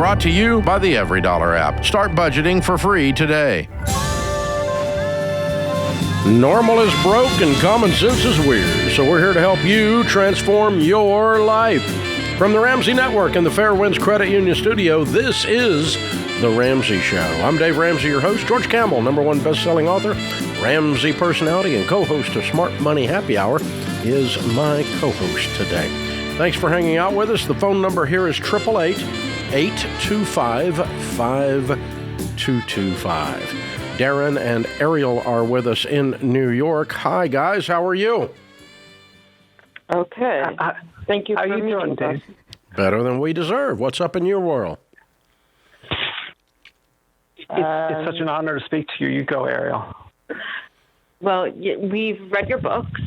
Brought to you by the EveryDollar app. Start budgeting for free today. Normal is broke and common sense is weird, so we're here to help you transform your life. From the Ramsey Network and the Fairwinds Credit Union Studio, this is The Ramsey Show. I'm Dave Ramsey, your host. George Kamel, #1 best-selling author, Ramsey personality, and co-host of Smart Money Happy Hour, is my co-host today. Thanks for hanging out with us. The phone number here is 888-825-5225. Darren and Ariel are with us in New York. Hi, guys. How are you? Okay. Thank you. How are you doing, Dave? Better than we deserve. What's up in your world? It's such an honor to speak to you. You go, Ariel. Well, we've read your books.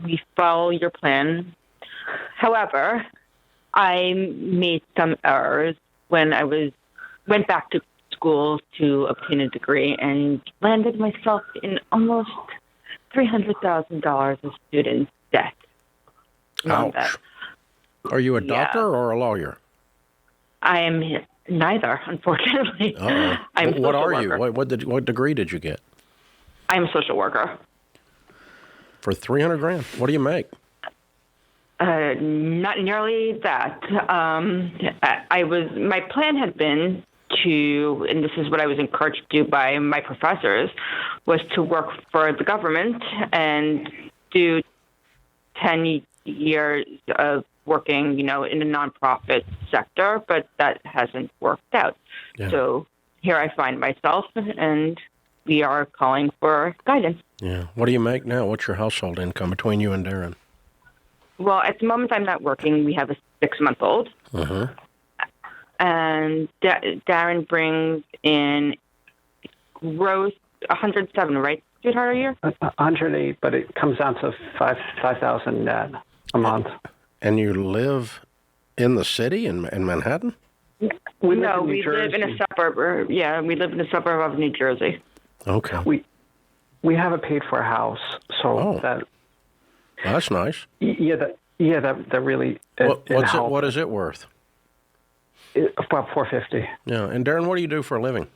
We follow your plan. However, I made some errors when I went back to school to obtain a degree and landed myself in almost $300,000 of student debt. Ouch. Are you a doctor or a lawyer? I am neither, unfortunately. Uh-oh. I'm a what social are worker. you? What degree did you get? I'm a social worker. For $300,000. What do you make? Not nearly that. My plan had been to, and this is what I was encouraged to do by my professors, was to work for the government and do 10 years of working, in the nonprofit sector, but that hasn't worked out. Yeah. So here I find myself, and we are calling for guidance. Yeah. What do you make now? What's your household income between you and Darren? Well, at the moment I'm not working. We have a 6-month-old. Uh-huh. And Darren brings in gross 107, right, sweetheart, a year? 108, but it comes down to $5,000 net a month. And you live in the city in Manhattan? We live in a suburb. Yeah, we live in a suburb of New Jersey. Okay. We have a paid-for house, so that's nice. That really. What is it worth? About $450. Yeah, and Darren, what do you do for a living?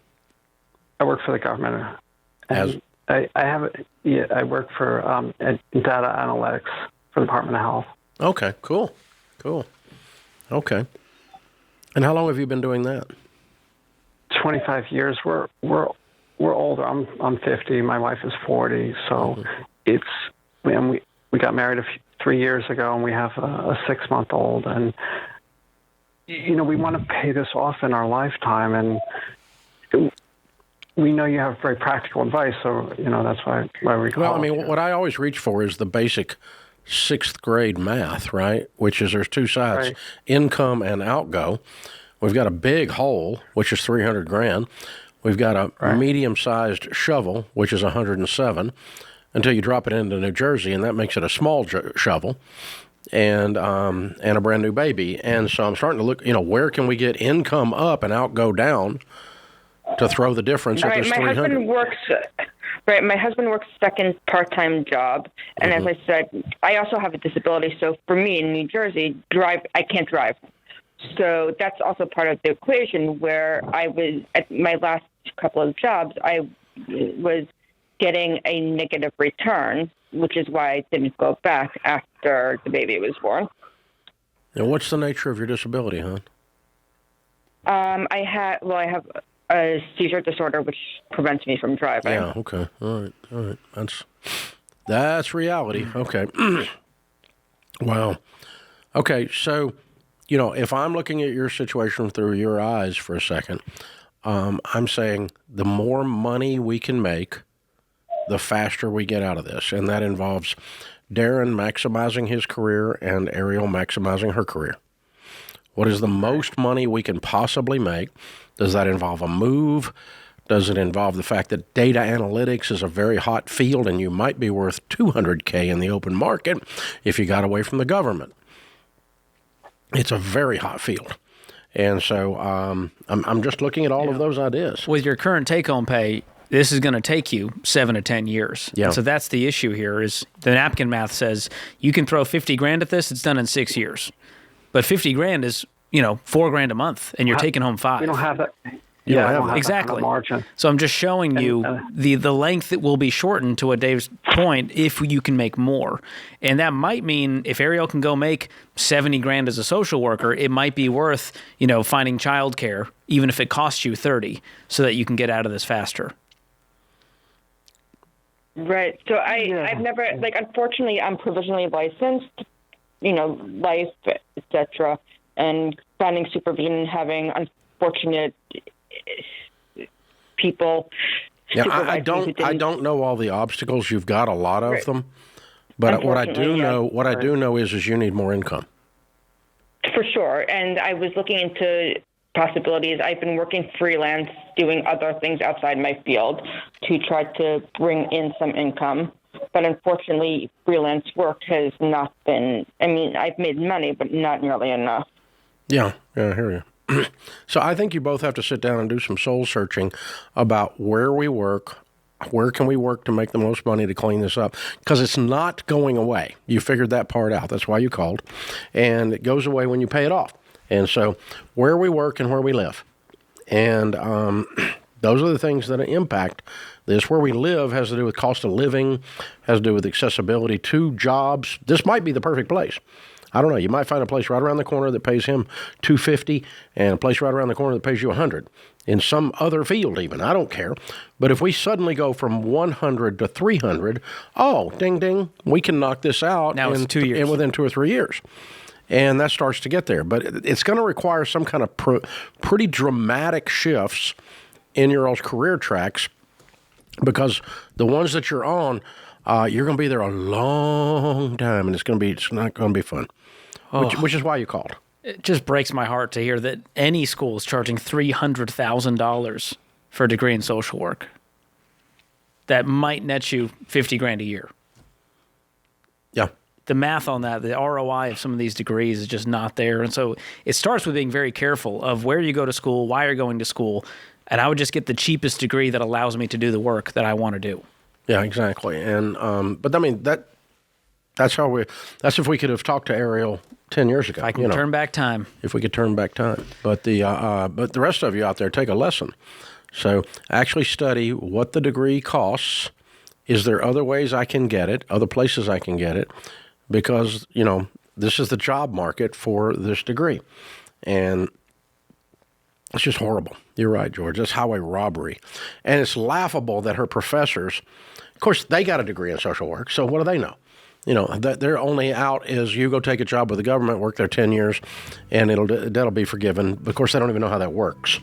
I work for the government. I work for data analytics for the Department of Health. Okay, cool. Okay. And how long have you been doing that? 25 years. We're older. I'm 50. My wife is 40. So we got married 3 years ago, and we have a 6-month-old. And we want to pay this off in our lifetime, and we know you have very practical advice. So that's why we call. Well, I mean, what I always reach for is the basic 6th grade math, right? Which is there's two sides, right. Income and outgo. We've got a big hole, which is $300,000. We've got a medium-sized shovel, which is $107, until you drop it into New Jersey, and that makes it a small shovel, and a brand new baby. And so I'm starting to look, where can we get income up and outgo down to throw the difference at this $300,000. My husband works second part-time job, and as I said, I also have a disability. So for me in New Jersey, I can't drive. So that's also part of the equation where I was at my last couple of jobs, I was getting a negative return, which is why I didn't go back after the baby was born. Now, what's the nature of your disability, hon? I have a seizure disorder, which prevents me from driving. Yeah, okay. All right. That's reality. Okay. Wow. Okay, so, if I'm looking at your situation through your eyes for a second, I'm saying the more money we can make, the faster we get out of this. And that involves Darren maximizing his career and Ariel maximizing her career. What is the most money we can possibly make? Does that involve a move? Does it involve the fact that data analytics is a very hot field and you might be worth $200K in the open market if you got away from the government? It's a very hot field. And so I'm just looking at all of those ideas. With your current take-home pay, this is going to take you 7 to 10 years. Yeah. So that's the issue here is the napkin math says you can throw $50,000 at this, it's done in 6 years. But $50,000 is $4,000 a month, and you're taking home $5,000. You don't have that. You don't have I don't have exactly. that kind of margin. So I'm just showing you the length that will be shortened, to what Dave's point, if you can make more. And that might mean if Ariel can go make $70,000 as a social worker, it might be worth, finding childcare, even if it costs you $30,000, so that you can get out of this faster. Right. So I've never, unfortunately, I'm provisionally licensed, life, etc., and finding supervision and having unfortunate people. Yeah, I don't know all the obstacles. You've got a lot of them, but what I do know is you need more income. For sure. And I was looking into possibilities. I've been working freelance, doing other things outside my field to try to bring in some income. But unfortunately, freelance work has not been, I've made money, but not nearly enough. Yeah, I hear you. So I think you both have to sit down and do some soul searching about where we work, where can we work to make the most money to clean this up, because it's not going away. You figured that part out. That's why you called. And it goes away when you pay it off. And so where we work and where we live. And those are the things that impact this. Where we live has to do with cost of living, has to do with accessibility to jobs. This might be the perfect place. I don't know. You might find a place right around the corner that pays him $250 and a place right around the corner that pays you $100 in some other field even. I don't care. But if we suddenly go from $100 to $300, ding, ding, we can knock this out now it's 2 years. Within 2 or 3 years. And that starts to get there. But it's going to require some kind of pretty dramatic shifts in your all's career tracks, because the ones that you're on, you're going to be there a long time, and it's not going to be fun. Which is why you called. It just breaks my heart to hear that any school is charging $300,000 for a degree in social work. That might net you $50,000 a year. Yeah. The math on that, the ROI of some of these degrees is just not there. And so it starts with being very careful of where you go to school, why you're going to school, and I would just get the cheapest degree that allows me to do the work that I want to do. Yeah, exactly. And but that's if we could have talked to Ariel 10 years ago. I can turn back time. If we could turn back time. But the rest of you out there, take a lesson. So actually study what the degree costs. Is there other ways I can get it, other places I can get it? Because, this is the job market for this degree. And it's just horrible. You're right, George. That's highway robbery. And it's laughable that her professors, of course, they got a degree in social work, so what do they know? That they're only out is you go take a job with the government, work there 10 years, and that'll be forgiven. Of course, they don't even know how that works,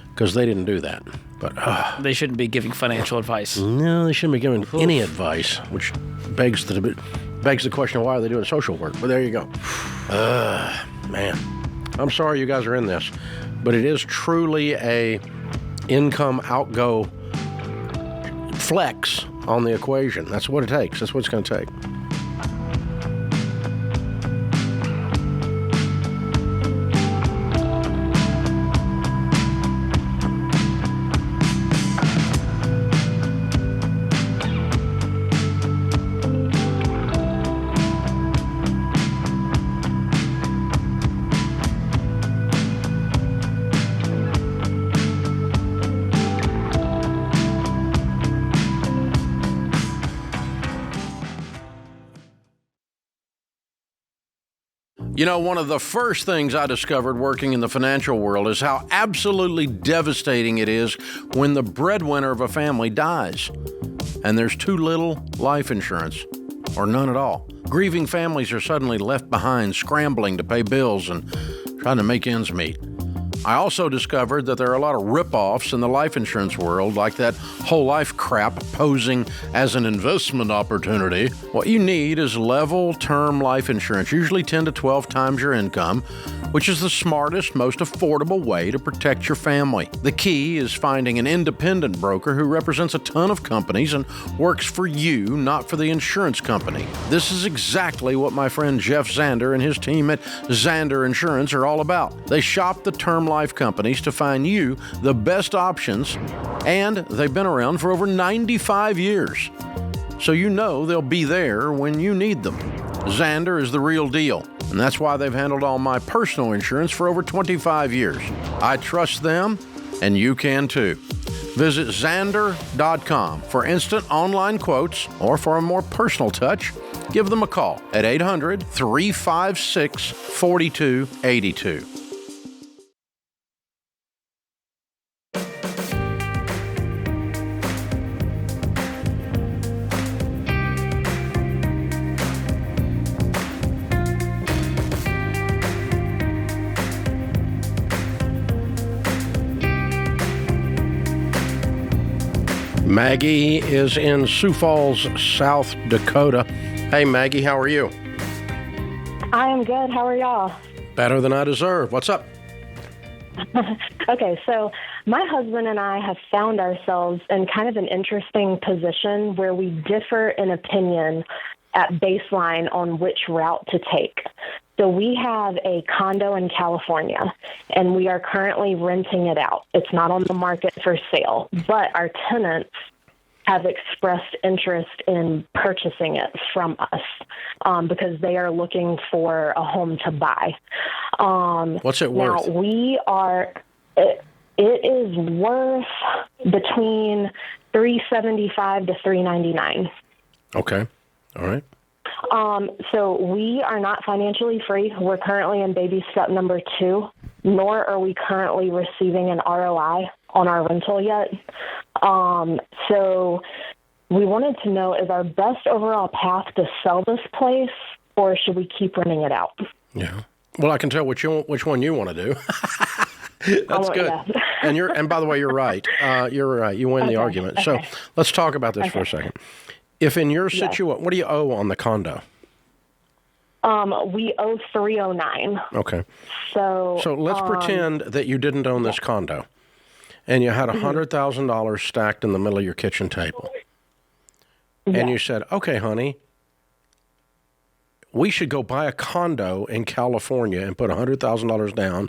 because they didn't do that. But they shouldn't be giving financial advice. No, they shouldn't be giving any advice, which begs the question of why are they doing social work. But there you go. Man, I'm sorry you guys are in this, but it is truly a income outgo flex on the equation. That's what it takes. That's what it's going to take. One of the first things I discovered working in the financial world is how absolutely devastating it is when the breadwinner of a family dies and there's too little life insurance or none at all. Grieving families are suddenly left behind, scrambling to pay bills and trying to make ends meet. I also discovered that there are a lot of rip-offs in the life insurance world, like that whole life crap posing as an investment opportunity. What you need is level term life insurance, usually 10 to 12 times your income, which is the smartest, most affordable way to protect your family. The key is finding an independent broker who represents a ton of companies and works for you, not for the insurance company. This is exactly what my friend Jeff Zander and his team at Zander Insurance are all about. They shop the term life companies to find you the best options, and they've been around for over 95 years. So they'll be there when you need them. Xander is the real deal, and that's why they've handled all my personal insurance for over 25 years. I trust them, and you can too. Visit Xander.com for instant online quotes, or for a more personal touch, give them a call at 800-356-4282. Maggie is in Sioux Falls, South Dakota. Hey, Maggie, how are you? I am good. How are y'all? Better than I deserve. What's up? Okay, so my husband and I have found ourselves in kind of an interesting position where we differ in opinion at baseline on which route to take. So we have a condo in California, and we are currently renting it out. It's not on the market for sale, but our tenants have expressed interest in purchasing it from us because they are looking for a home to buy. What's it worth? Now, it is worth between $375 to $399. Okay. All right. So we are not financially free. We're currently in baby step number 2, nor are we currently receiving an ROI on our rental yet. So we wanted to know, is our best overall path to sell this place, or should we keep renting it out? Yeah. Well, I can tell which one you want to do. That's good. Yeah. And by the way, you're right. You're right. You win the argument. So let's talk about this for a second. If in your situation, what do you owe on the condo? We owe $309. Okay. So let's pretend that you didn't own this condo, and you had $100,000 stacked in the middle of your kitchen table, and you said, "Okay, honey, we should go buy a condo in California and put $100,000 down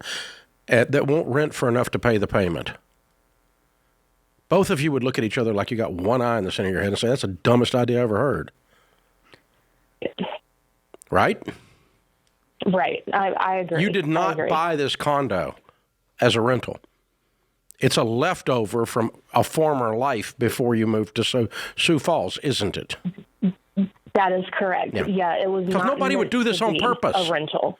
that won't rent for enough to pay the payment." Both of you would look at each other like you got one eye in the center of your head and say, "That's the dumbest idea I ever heard." Right? Right. I agree. You did not buy this condo as a rental. It's a leftover from a former life before you moved to Sioux Falls, isn't it? That is correct. Yeah, it was not. Because nobody would do this on purpose. A rental.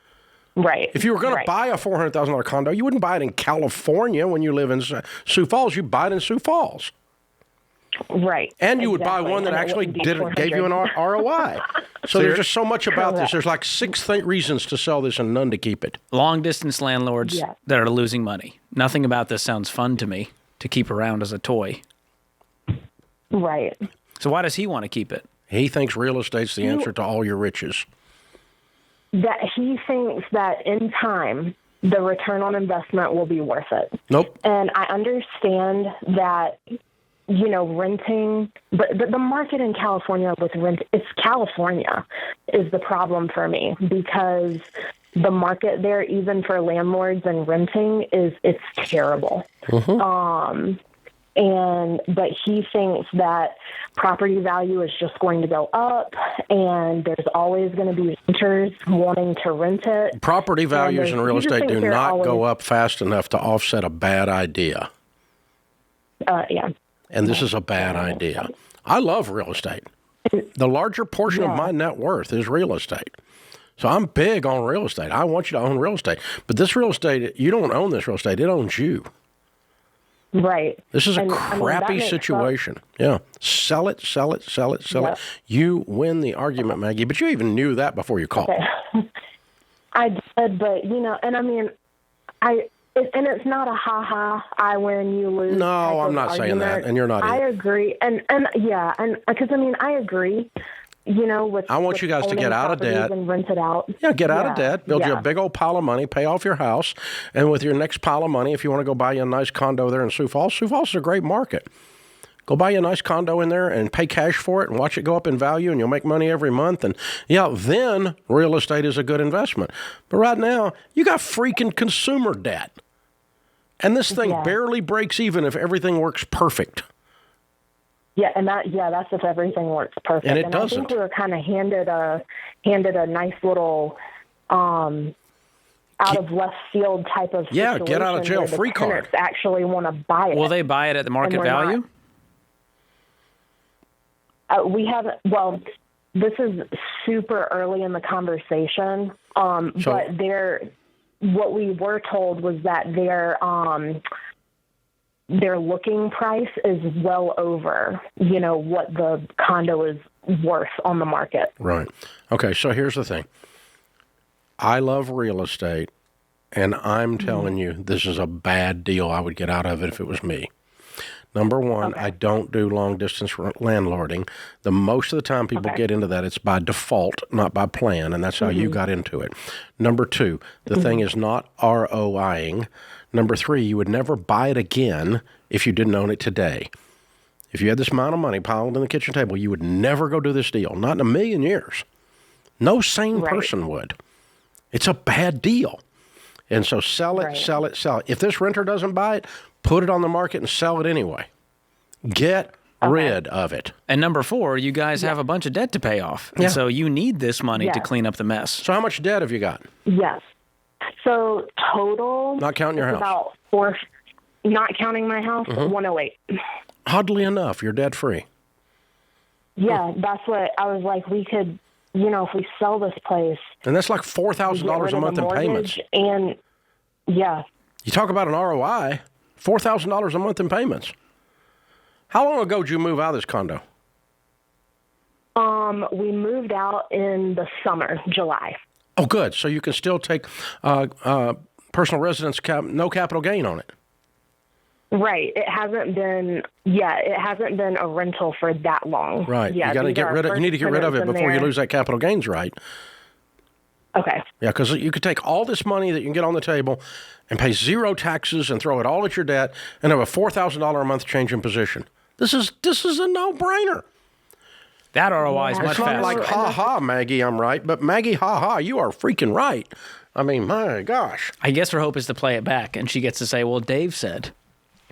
Right. If you were going to buy a $400,000 condo, you wouldn't buy it in California when you live in Sioux Falls. You'd buy it in Sioux Falls. Right. And you would buy one that actually gave you an ROI. So there's just so much about this. There's like 6 reasons to sell this and none to keep it. Long-distance landlords that are losing money. Nothing about this sounds fun to me to keep around as a toy. Right. So why does he want to keep it? He thinks real estate's the answer to all your riches. That he thinks that in time, the return on investment will be worth it. Nope. And I understand that, renting, but the market in California with rent, it's California is the problem for me, because the market there, even for landlords and renting, it's terrible. But he thinks that property value is just going to go up, and there's always going to be renters wanting to rent it. Property values in real estate do not go up fast enough to offset a bad idea. Yeah. And this is a bad idea. I love real estate. The larger portion of my net worth is real estate. So I'm big on real estate. I want you to own real estate. But this real estate, you don't own this real estate. It owns you. Right. This is a crappy situation. Yeah. Sell it. You win the argument, Maggie. But you even knew that before you called. Okay. I did, but, and it's not a I win, you lose. No, I'm not saying that, and you're not either. I agree. And because, I agree. I want you guys to get out of debt and rent it out. Yeah, get out of debt, build you a big old pile of money, pay off your house, and with your next pile of money, if you want to go buy you a nice condo there in Sioux Falls is a great market. Go buy you a nice condo in there and pay cash for it and watch it go up in value, and you'll make money every month. And then real estate is a good investment. But right now, you got freaking consumer debt, and this thing barely breaks even if everything works perfect. Yeah, and that's if everything works perfect. And it I doesn't. think we were kind of handed a nice little out of left field type of situation. Get out of jail where free the tenants card. actually want to buy it. Will they buy it at the market we're value? We haven't. Well, this is super early in the conversation. But what we were told was that their looking price is well over, what the condo is worth on the market. Right. Okay, so here's the thing. I love real estate, and I'm telling you, this is a bad deal I would get out of it if it was me. Number one, I don't do long-distance landlording. The most of the time people get into that, it's by default, not by plan, and that's how you got into it. Number two, the thing is not ROIing. Number three, you would never buy it again if you didn't own it today. If you had this amount of money piled on the kitchen table, you would never go do this deal, not in a million years. No sane person would. It's a bad deal. And so sell it, sell it, sell it. If this renter doesn't buy it, put it on the market and sell it anyway. Get rid of it. And number four, you guys have a bunch of debt to pay off. And so you need this money to clean up the mess. So how much debt have you got? Yes. So total. Not counting your house. About not counting my house, 108. Oddly enough, you're debt free. Yeah, that's what I was like. We could, if we sell this place. And that's like $4,000 a month in payments. And yeah. You talk about an ROI, $4,000 a month in payments. How long ago did you move out of this condo? We moved out in the summer, July. Oh, good. So you can still take personal residence, no capital gain on it. Right. It hasn't been a rental for that long. Right. Yeah, you got to get rid of. You need to get rid of it before you lose that capital gains right. Okay. Yeah, because you could take all this money that you can get on the table and pay zero taxes and throw it all at your debt and have a $4,000 a month change in position. This is a no-brainer. That ROI is much faster. It's not like, ha-ha, Maggie, I'm right. But Maggie, ha-ha, you are freaking right. I mean, my gosh. I guess her hope is to play it back, and she gets to say, well, Dave said.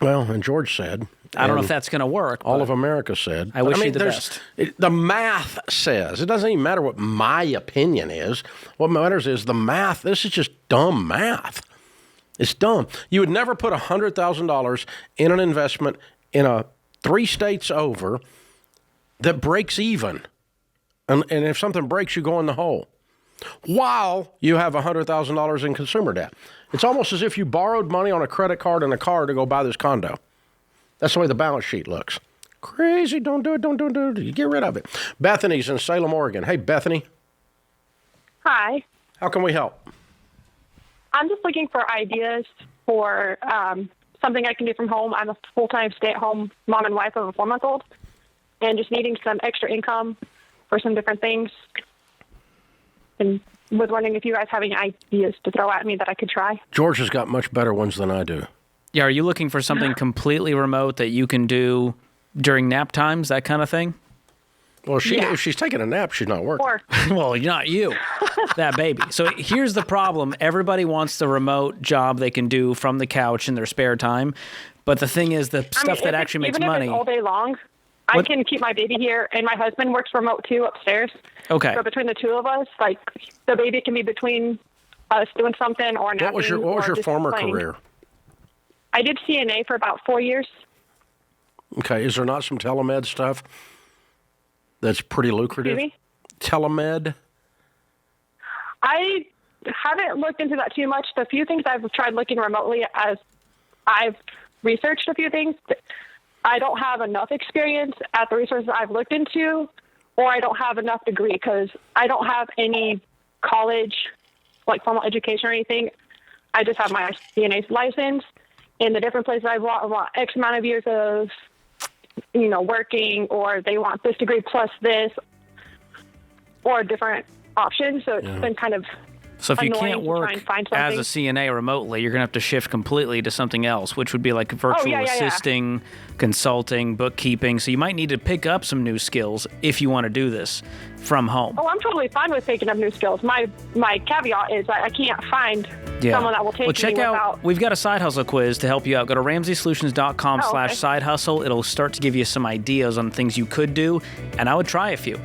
Well, and George said. I don't know if that's going to work. All of America said. I wish you the best. The math says. It doesn't even matter what my opinion is. What matters is the math. This is just dumb math. It's dumb. You would never put $100,000 in an investment in 3 states over that breaks even. And if something breaks, you go in the hole. While you have $100,000 in consumer debt. It's almost as if you borrowed money on a credit card and a car to go buy this condo. That's the way the balance sheet looks. Crazy. Don't do it. You get rid of it. Bethany's in Salem, Oregon. Hey, Bethany. Hi. How can we help? I'm just looking for ideas for something I can do from home. I'm a full-time stay-at-home mom and wife of a 4-month-old, and just needing some extra income for some different things. And was wondering if you guys have any ideas to throw at me that I could try. George has got much better ones than I do. Yeah, are you looking for something completely remote that you can do during nap times, that kind of thing? Well, if she's taking a nap, she's not working. Well, not you, that baby. So here's the problem. Everybody wants the remote job they can do from the couch in their spare time. But the thing is, stuff that actually makes money. Even if it's all day long, I can keep my baby here, and my husband works remote too upstairs. Okay. So between the two of us, like the baby can be between us doing something or napping. What was your former career? I did CNA for about 4 years. Okay. Is there not some telemed stuff that's pretty lucrative? Excuse me? Telemed? I haven't looked into that too much. The few things I've tried looking remotely, as I've researched a few things, I don't have enough experience at the resources I've looked into, or I don't have enough degree because I don't have any college, like formal education or anything. I just have my CNA license. In the different places I want X amount of years of, working, or they want this degree plus this, or different options. So it's been kind of So if you annoying can't to work try and find as a something. CNA remotely, you're going to have to shift completely to something else, which would be like virtual assisting, consulting, bookkeeping. So you might need to pick up some new skills if you want to do this from home. Oh, I'm totally fine with picking up new skills. My caveat is that I can't find someone that will take check me out, without... we've got a side hustle quiz to help you out. Go to RamseySolutions.com/side hustle. It'll start to give you some ideas on things you could do, and I would try a few.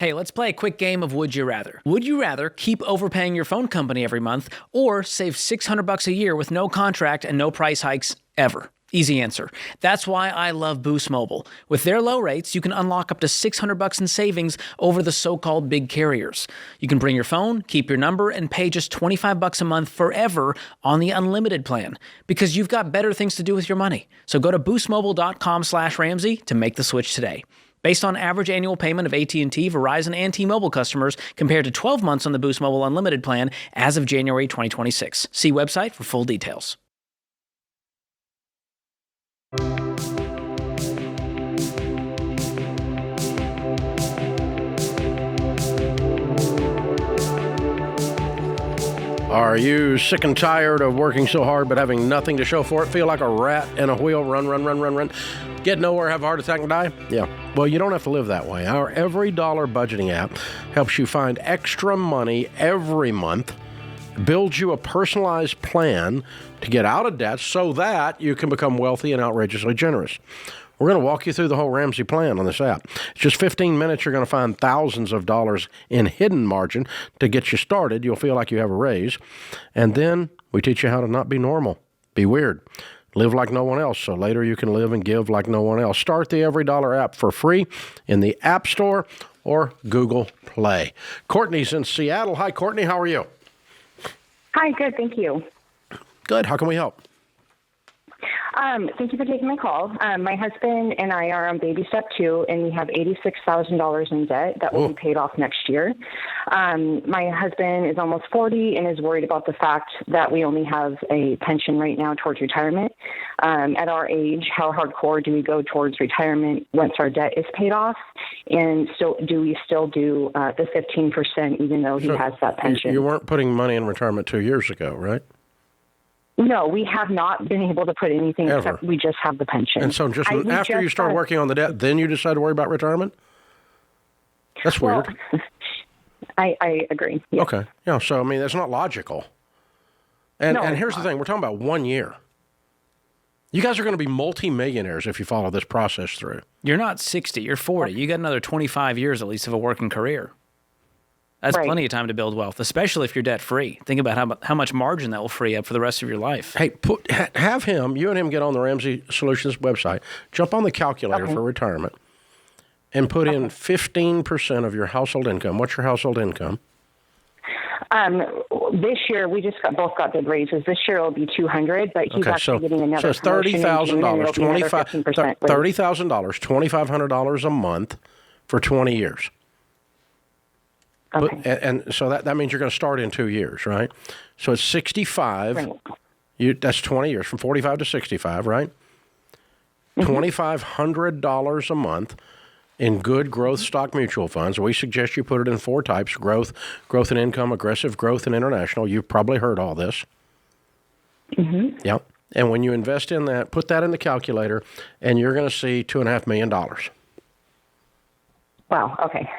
Hey, let's play a quick game of Would You Rather. Would you rather keep overpaying your phone company every month or save $600 a year with no contract and no price hikes ever? Easy answer. That's why I love Boost Mobile. With their low rates, you can unlock up to $600 in savings over the so-called big carriers. You can bring your phone, keep your number, and pay just $25 a month forever on the unlimited plan because you've got better things to do with your money. So go to boostmobile.com/Ramsey to make the switch today. Based on average annual payment of AT&T, Verizon, and T-Mobile customers compared to 12 months on the Boost Mobile Unlimited plan as of January 2026. See website for full details. Are you sick and tired of working so hard but having nothing to show for it? Feel like a rat in a wheel, run, get nowhere, have a heart attack and die? Yeah. Well, you don't have to live that way. Our EveryDollar budgeting app helps you find extra money every month, builds you a personalized plan to get out of debt so that you can become wealthy and outrageously generous. We're going to walk you through the whole Ramsey plan on this app. It's just 15 minutes. You're going to find thousands of dollars in hidden margin to get you started. You'll feel like you have a raise. And then we teach you how to not be normal, be weird, live like no one else, so later you can live and give like no one else. Start the EveryDollar app for free in the App Store or Google Play. Courtney's in Seattle. Hi, Courtney. How are you? Hi, good. Thank you. Good. How can we help? Thank you for taking my call. My husband and I are on baby step 2, and we have $86,000 in debt that will be paid off next year. My husband is almost 40 and is worried about the fact that we only have a pension right now towards retirement. At our age, how hardcore do we go towards retirement once our debt is paid off? And so do we still do the 15% even though he has that pension? You weren't putting money in retirement 2 years ago, right? No, we have not been able to put anything except we just have the pension. And so just after you started working on the debt, then you decided to worry about retirement? That's weird. I agree. Yes. Okay. Yeah, so, I mean, that's not logical. And here's the thing. We're talking about 1 year. You guys are going to be multimillionaires if you follow this process through. You're not 60. You're 40. You got another 25 years at least of a working career. That's plenty of time to build wealth, especially if you're debt-free. Think about how much margin that will free up for the rest of your life. Hey, have you and him get on the Ramsey Solutions website, jump on the calculator for retirement, and put in 15% of your household income. What's your household income? This year, we just both got big raises. This year it'll be $200, but he's actually getting another. So it's $30,000, $2,500 a month for 20 years. Okay. And so that means you're going to start in 2 years, right? So it's 65. Right. That's 20 years, from 45 to 65, right? Mm-hmm. $2,500 a month in good growth stock mutual funds. We suggest you put it in 4 types: growth and income, aggressive growth, and international. You've probably heard all this. Mm-hmm. Yep. And when you invest in that, put that in the calculator, and you're going to see $2.5 million. Wow. Okay.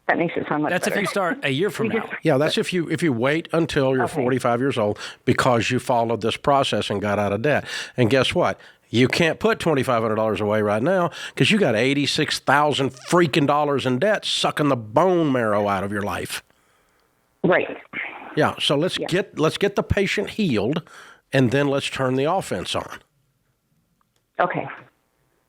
That makes it sound much better. That's if you start a year from now. Yeah, that's if you wait until you're 45 years old because you followed this process and got out of debt. And guess what? You can't put $2,500 away right now because you got $86,000 freaking dollars in debt sucking the bone marrow out of your life. Right. Yeah. So let's get the patient healed, and then let's turn the offense on. Okay.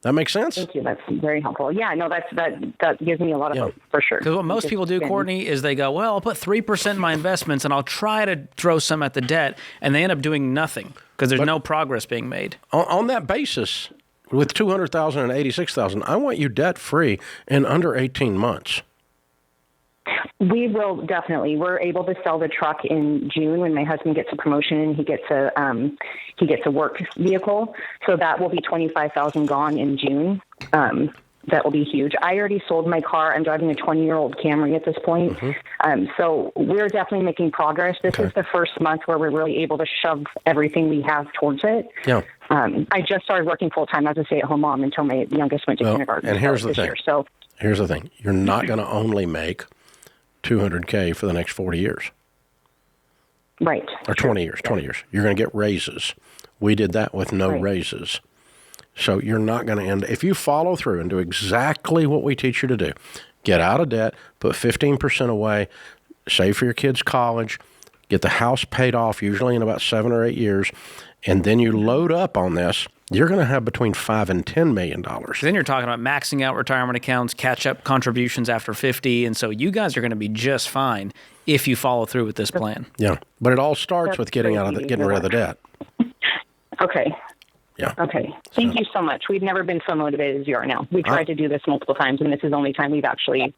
That makes sense? Thank you. That's very helpful. Yeah, no, that gives me a lot of hope for sure. Because what most people do, Courtney, is they go, well, I'll put 3% in my investments and I'll try to throw some at the debt, and they end up doing nothing because there's no progress being made. On that basis, with $200,000 and $86,000, I want you debt free in under 18 months. We will definitely. We're able to sell the truck in June when my husband gets a promotion and he gets a work vehicle. So that will be $25,000 gone in June. That will be huge. I already sold my car. I'm driving a 20-year-old Camry at this point. So we're definitely making progress. This is the first month where we're really able to shove everything we have towards it. Yeah. I just started working full-time as a stay-at-home mom until my youngest went to kindergarten. And here's the thing. Year, so here's the thing. You're not going to only make $200K for the next 40 years. Right. Or 20 years, 20 years. You're going to get raises. We did that with no raises. So you're not going to end, if you follow through and do exactly what we teach you to do, get out of debt, put 15% away, save for your kids' college, get the house paid off usually in about 7 or 8 years, and then you load up on this, you're going to have between $5 and $10 million. Then you're talking about maxing out retirement accounts, catch-up contributions after 50, and so you guys are going to be just fine if you follow through with this plan. Yeah, but it all starts with getting rid of the debt. Okay. Yeah. Okay. Thank you so much. We've never been so motivated as you are now. We tried to do this multiple times, and this is the only time we've actually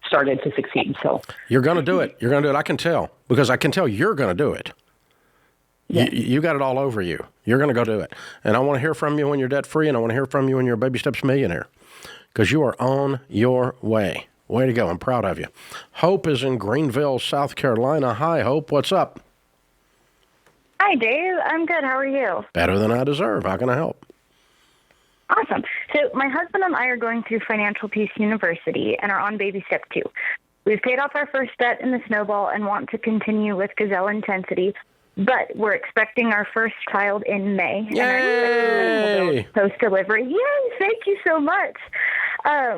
started to succeed. So you're going to do it. You're going to do it. I can tell, because I can tell you're going to do it. Yeah. You got it all over you. You're going to go do it. And I want to hear from you when you're debt-free, and I want to hear from you when you're a baby steps millionaire, because you are on your way. Way to go. I'm proud of you. Hope is in Greenville, South Carolina. Hi, Hope. What's up? Hi, Dave. I'm good. How are you? Better than I deserve. How can I help? Awesome. So my husband and I are going through Financial Peace University and are on baby step 2. We've paid off our first debt in the snowball and want to continue with Gazelle Intensity, but we're expecting our first child in May. Yay! Post-delivery. Yay! Thank you so much.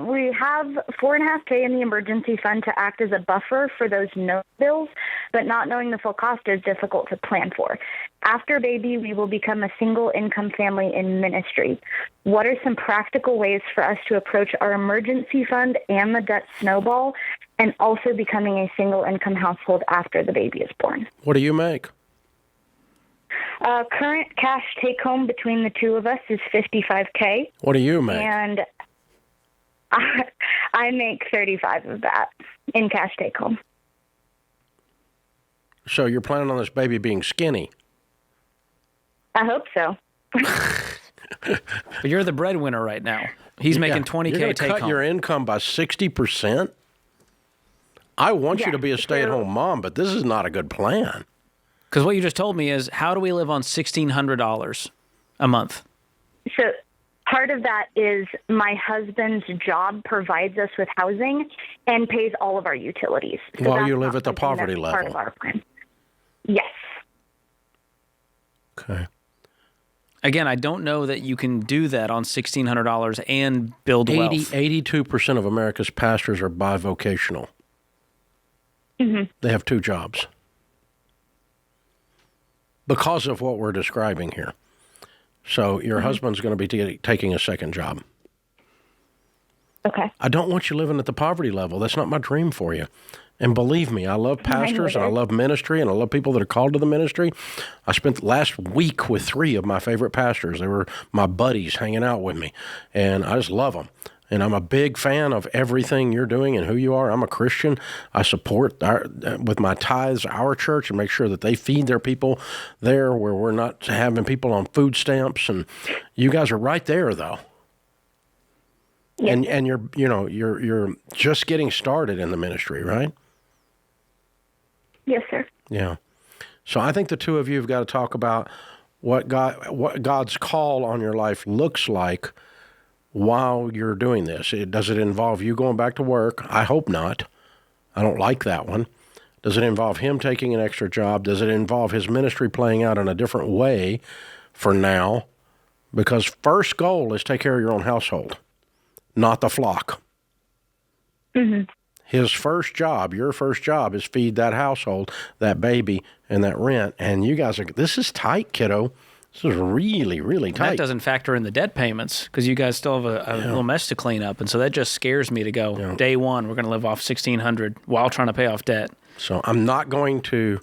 We have $4.5K in the emergency fund to act as a buffer for those no bills, but not knowing the full cost is difficult to plan for. After baby, we will become a single income family in ministry. What are some practical ways for us to approach our emergency fund and the debt snowball, and also becoming a single income household after the baby is born? What do you make? Current cash take home between the two of us is $55K. What do you make? And I make 35 of that in cash take home. So you're planning on this baby being skinny? I hope so. But you're the breadwinner right now. He's making $20K take home. take Cut home. your income by 60%? I want you to be a stay-at-home mom, but this is not a good plan. Because what you just told me is, how do we live on $1,600 a month? So part of that is my husband's job provides us with housing and pays all of our utilities. So While you live at the poverty level. Part of our plan. Yes. Okay. Again, I don't know that you can do that on $1,600 and build wealth. 82% of America's pastors are bivocational. Mm-hmm. They have 2 jobs. Because of what we're describing here. So your husband's going to be taking a second job. Okay. I don't want you living at the poverty level. That's not my dream for you. And believe me, I love pastors and I love ministry and I love people that are called to the ministry. I spent last week with 3 of my favorite pastors. They were my buddies hanging out with me, and I just love them. And I'm a big fan of everything you're doing and who you are. I'm a Christian. I support with my tithes our church and make sure that they feed their people there, where we're not having people on food stamps. And you guys are right there, though. Yes. And you're just getting started in the ministry, right? Yes, sir. Yeah. So I think the 2 of you have got to talk about what God's call on your life looks like while you're doing this. Does it involve you going back to work? I hope not. I don't like that one. Does it involve him taking an extra job? Does it involve his ministry playing out in a different way for now? Because first goal is take care of your own household, not the flock. Mm-hmm. His first job, your first job, is feed that household, that baby, and that rent. And you guys this is tight, kiddo. This is really, really tight. That doesn't factor in the debt payments because you guys still have a little mess to clean up. And so that just scares me to go, day one, we're going to live off $1,600 while trying to pay off debt. So I'm not going to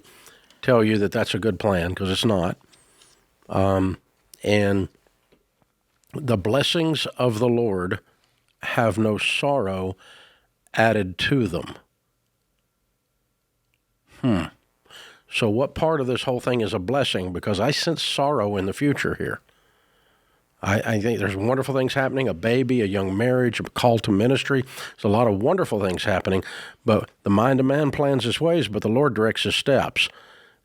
tell you that that's a good plan because it's not. And the blessings of the Lord have no sorrow added to them. So what part of this whole thing is a blessing? Because I sense sorrow in the future here. I think there's wonderful things happening, a baby, a young marriage, a call to ministry. There's a lot of wonderful things happening, but the mind of man plans his ways, but the Lord directs his steps.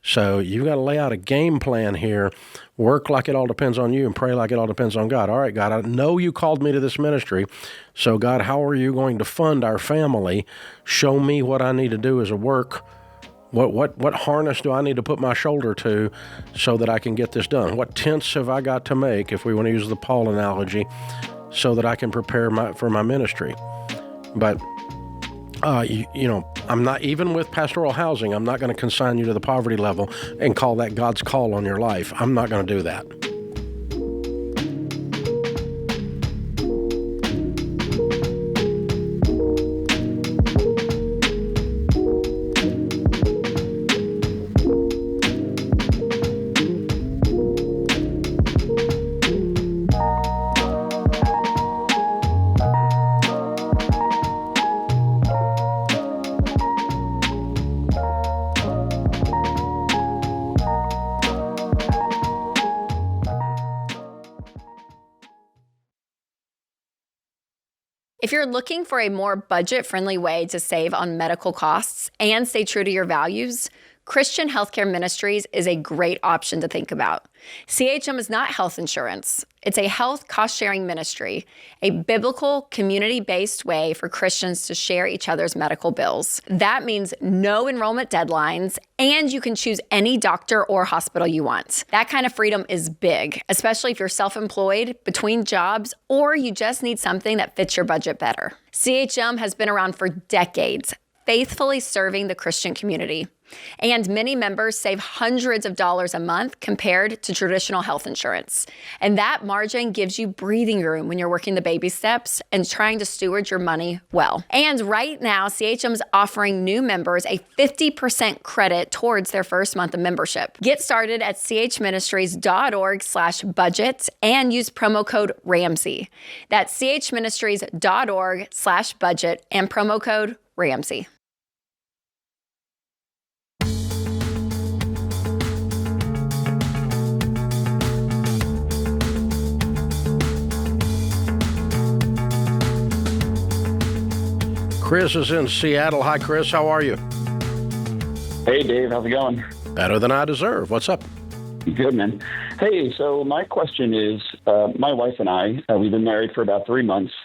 So you've got to lay out a game plan here, work like it all depends on you, and pray like it all depends on God. All right, God, I know you called me to this ministry, so God, how are you going to fund our family? Show me what I need to do as a work. What harness do I need to put my shoulder to so that I can get this done? What tents have I got to make, if we want to use the Paul analogy, so that I can prepare for my ministry? But, I'm not, even with pastoral housing, I'm not going to consign you to the poverty level and call that God's call on your life. I'm not going to do that. If you're looking for a more budget-friendly way to save on medical costs and stay true to your values, Christian Healthcare Ministries is a great option to think about. CHM is not health insurance. It's a health cost-sharing ministry, a biblical, community-based way for Christians to share each other's medical bills. That means no enrollment deadlines, and you can choose any doctor or hospital you want. That kind of freedom is big, especially if you're self-employed, between jobs, or you just need something that fits your budget better. CHM has been around for decades, faithfully serving the Christian community. And many members save hundreds of dollars a month compared to traditional health insurance. And that margin gives you breathing room when you're working the baby steps and trying to steward your money well. And right now, CHM is offering new members a 50% credit towards their first month of membership. Get started at chministries.org/budget and use promo code Ramsey. That's chministries.org/budget and promo code Ramsey. Chris is in Seattle. Hi, Chris. How are you? Hey, Dave. How's it going? Better than I deserve. What's up? Good, man. Hey, so my question is, my wife and I, we've been married for about 3 months.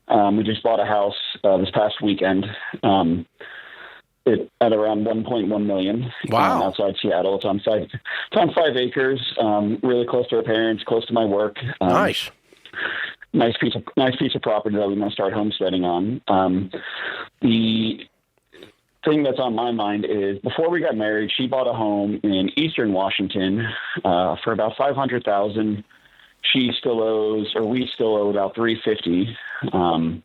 We just bought a house this past weekend at around $1.1 million. Wow. Outside Seattle. It's on 5 acres, really close to our parents, close to my work. Nice. Nice piece of property that we're going to start homesteading on. The thing that's on my mind is, before we got married, she bought a home in Eastern Washington for about $500,000. She still owes, or we still owe, about $350,000.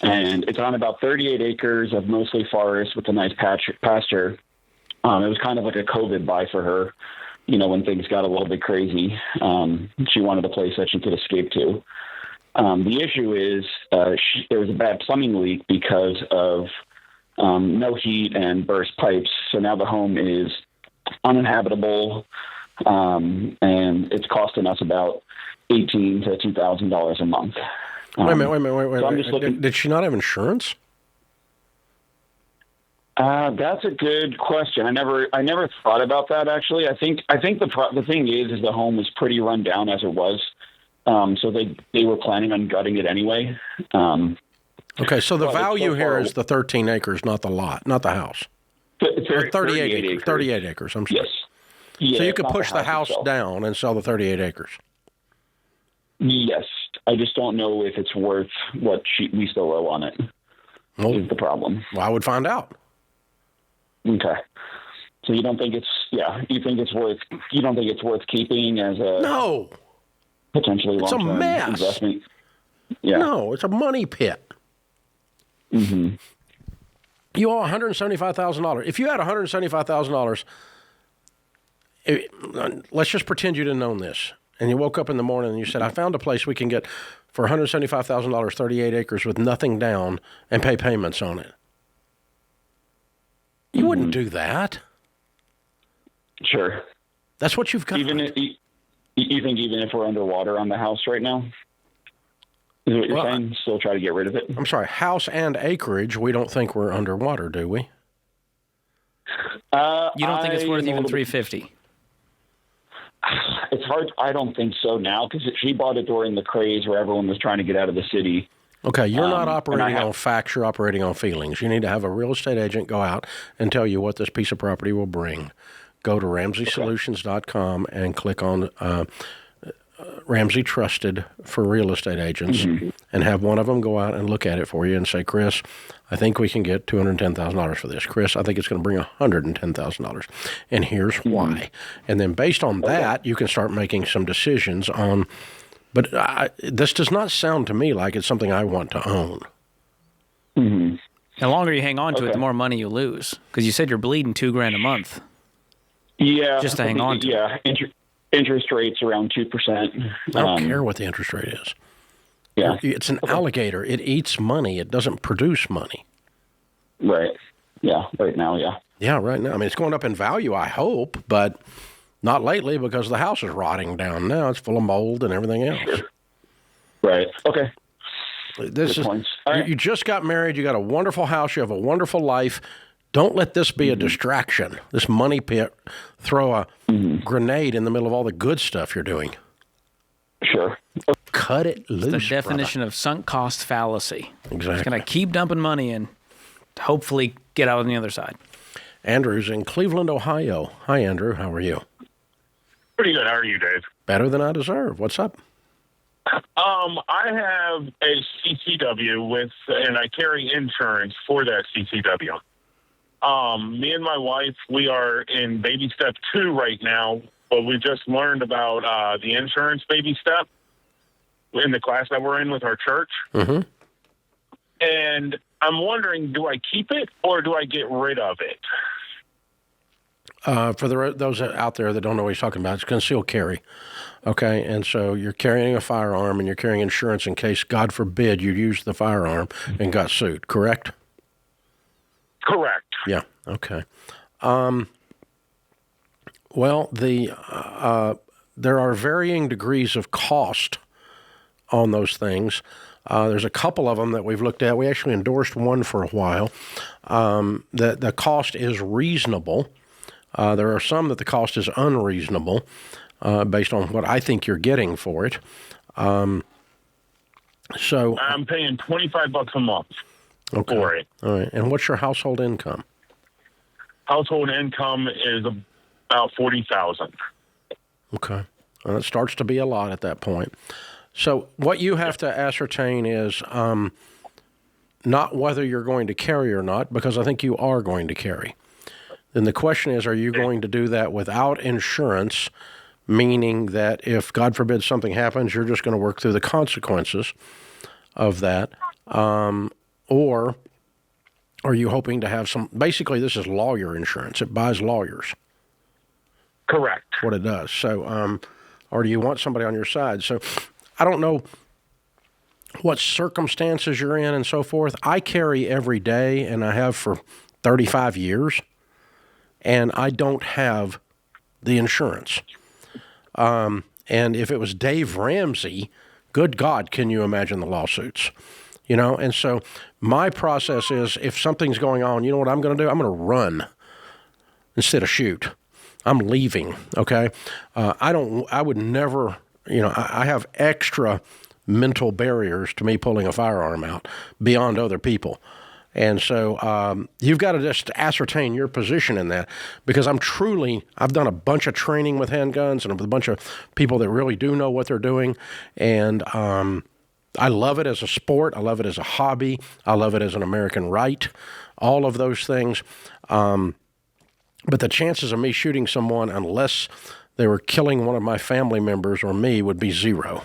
And it's on about 38 acres of mostly forest with a nice pasture. It was kind of like a COVID buy for her, when things got a little bit crazy. She wanted a place that she could escape to. The issue is there was a bad plumbing leak because of no heat and burst pipes. So now the home is uninhabitable, and it's costing us about $1,800 to $2,000 a month. Wait a minute. So I'm just looking. Did she not have insurance? That's a good question. I never thought about that, actually. I think the thing is the home was pretty run down as it was. So they were planning on gutting it anyway. Okay, so the value here is the 13 acres, not the lot, not the house. 38 acres. 38 acres, I'm sorry. Yes. Yeah, so you could push the house down and sell the 38 acres. Yes. I just don't know if it's worth what we still owe on it. Is the problem. Well, I would find out. Okay. So you don't think you don't think it's worth keeping as a No. potentially It's a long-term mess. investment? Yeah. No, it's a money pit. Mm-hmm. You owe $175,000. If you had $175,000, let's just pretend you didn't own this, and you woke up in the morning and you said, I found a place we can get for $175,000, 38 acres with nothing down and pay payments on it. You wouldn't do that. Sure. That's what you've got. You think even if we're underwater on the house right now? Is what you're saying? Still try to get rid of it? I'm sorry, house and acreage, we don't think we're underwater, do we? You don't think it's worth even $350? It's hard. I don't think so now because she bought it during the craze where everyone was trying to get out of the city. Okay, you're not operating on facts, you're operating on feelings. You need to have a real estate agent go out and tell you what this piece of property will bring. Go to RamseySolutions.com and click on Ramsey Trusted for real estate agents and have one of them go out and look at it for you and say, Chris, I think we can get $210,000 for this. Chris, I think it's going to bring $110,000. And here's why. And then based on that, you can start making some decisions on, but this does not sound to me like it's something I want to own. Mm-hmm. The longer you hang on to it, the more money you lose. Because you said you're bleeding $2,000 a month. Yeah. Just to hang on to it. Interest rates around 2%. I don't care what the interest rate is. Yeah. It's an alligator. It eats money. It doesn't produce money. Right. Yeah. Right now, yeah. Yeah, right now. I mean, it's going up in value, I hope, but not lately because the house is rotting down now. It's full of mold and everything else. Sure. Right. Okay. This is you just got married. You got a wonderful house. You have a wonderful life. Don't let this be a distraction. This money pit, throw a grenade in the middle of all the good stuff you're doing. Sure. Cut it loose. It's the definition of sunk cost fallacy. Exactly. It's going to keep dumping money in, hopefully get out on the other side. Andrew's in Cleveland, Ohio. Hi, Andrew. How are you? Pretty good. How are you, Dave? Better than I deserve. What's up? I have a CCW and I carry insurance for that CCW. Me and my wife, we are in baby step 2 right now, but we just learned about the insurance baby step in the class that we're in with our church. Mm-hmm. And I'm wondering, do I keep it or do I get rid of it? For those out there that don't know what he's talking about, it's concealed carry. Okay, and so you're carrying a firearm and you're carrying insurance in case, God forbid, you used the firearm and got sued, correct? Correct. Yeah, okay. Well, there are varying degrees of cost on those things. There's a couple of them that we've looked at. We actually endorsed one for a while. The cost is reasonable. There are some that the cost is unreasonable based on what I think you're getting for it. So I'm paying $25 a month for it. All right. And what's your household income? Household income is about $40,000. Okay. It starts to be a lot at that point. So what you have to ascertain is not whether you're going to carry or not, because I think you are going to carry. Then the question is, are you going to do that without insurance, meaning that if, God forbid, something happens, you're just going to work through the consequences of that? Or are you hoping to have some, basically this is lawyer insurance. It buys lawyers. Correct. What it does. So, or do you want somebody on your side? So I don't know what circumstances you're in and so forth. I carry every day, and I have for 35 years, and I don't have the insurance. And if it was Dave Ramsey, good God, can you imagine the lawsuits? You know, and so my process is if something's going on, you know what I'm going to do? I'm going to run instead of shoot. I'm leaving, okay? I would never, you know, I have extra mental barriers to me pulling a firearm out beyond other people. And so you've got to just ascertain your position in that, because I've done a bunch of training with handguns and with a bunch of people that really do know what they're doing. And I love it as a sport. I love it as a hobby. I love it as an American right. All of those things. But the chances of me shooting someone, unless they were killing one of my family members or me, would be zero.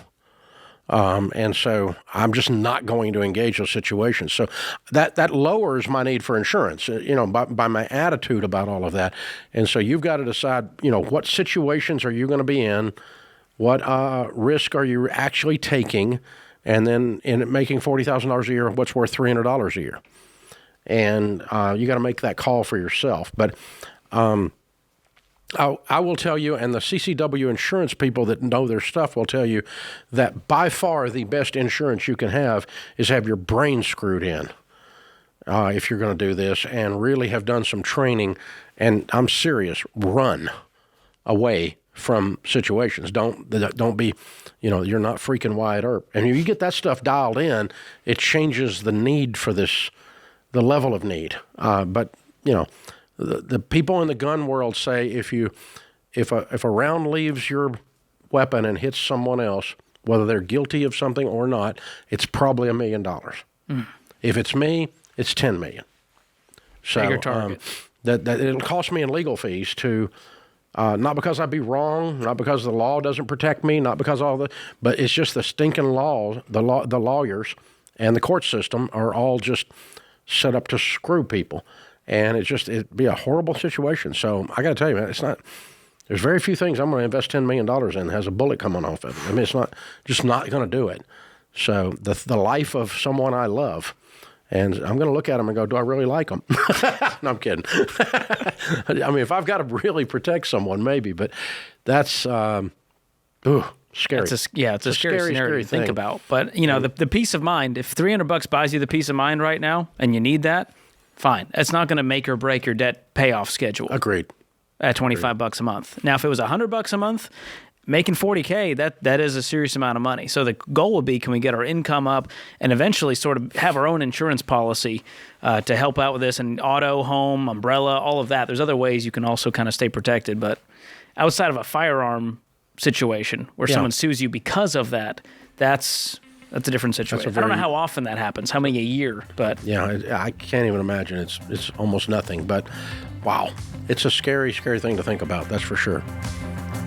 And so I'm just not going to engage those situations. So that lowers my need for insurance, by my attitude about all of that. And so you've got to decide, what situations are you going to be in? What risk are you actually taking? And then in making $40,000 a year, what's worth $300 a year? And you got to make that call for yourself. But I will tell you, and the CCW insurance people that know their stuff will tell you that by far the best insurance you can have is have your brain screwed in if you're going to do this and really have done some training. And I'm serious, run away from situations. Don't be, you're not freaking Wyatt Earp. And if you get that stuff dialed in, it changes the need for this, the level of need. But the people in the gun world say if a round leaves your weapon and hits someone else, whether they're guilty of something or not, it's probably $1 million. If it's me, it's $10 million. So bigger target. That it'll cost me in legal fees to not because I'd be wrong, not because the law doesn't protect me, not because but it's just the stinking law. The lawyers and the court system are all just set up to screw people. And it'd be a horrible situation. So I got to tell you, man, there's very few things I'm going to invest $10 million in that has a bullet coming off of it. I mean, it's not going to do it. So the life of someone I love, and I'm going to look at them and go, do I really like them? No, I'm kidding. I mean, if I've got to really protect someone, maybe, but that's, scary. It's a scary scenario to think about. But, the peace of mind, if $300 buys you the peace of mind right now and you need that, fine. It's not going to make or break your debt payoff schedule. Agreed. At $25 a month. Now, if it was $100 a month, making $40K, that is a serious amount of money. So the goal would be, can we get our income up and eventually sort of have our own insurance policy to help out with this, and auto, home, umbrella, all of that. There's other ways you can also kind of stay protected. But outside of a firearm situation where someone sues you because of that, that's a different situation. I don't know how often that happens, how many a year, but... Yeah, I can't even imagine. It's almost nothing, but wow. It's a scary, scary thing to think about, that's for sure.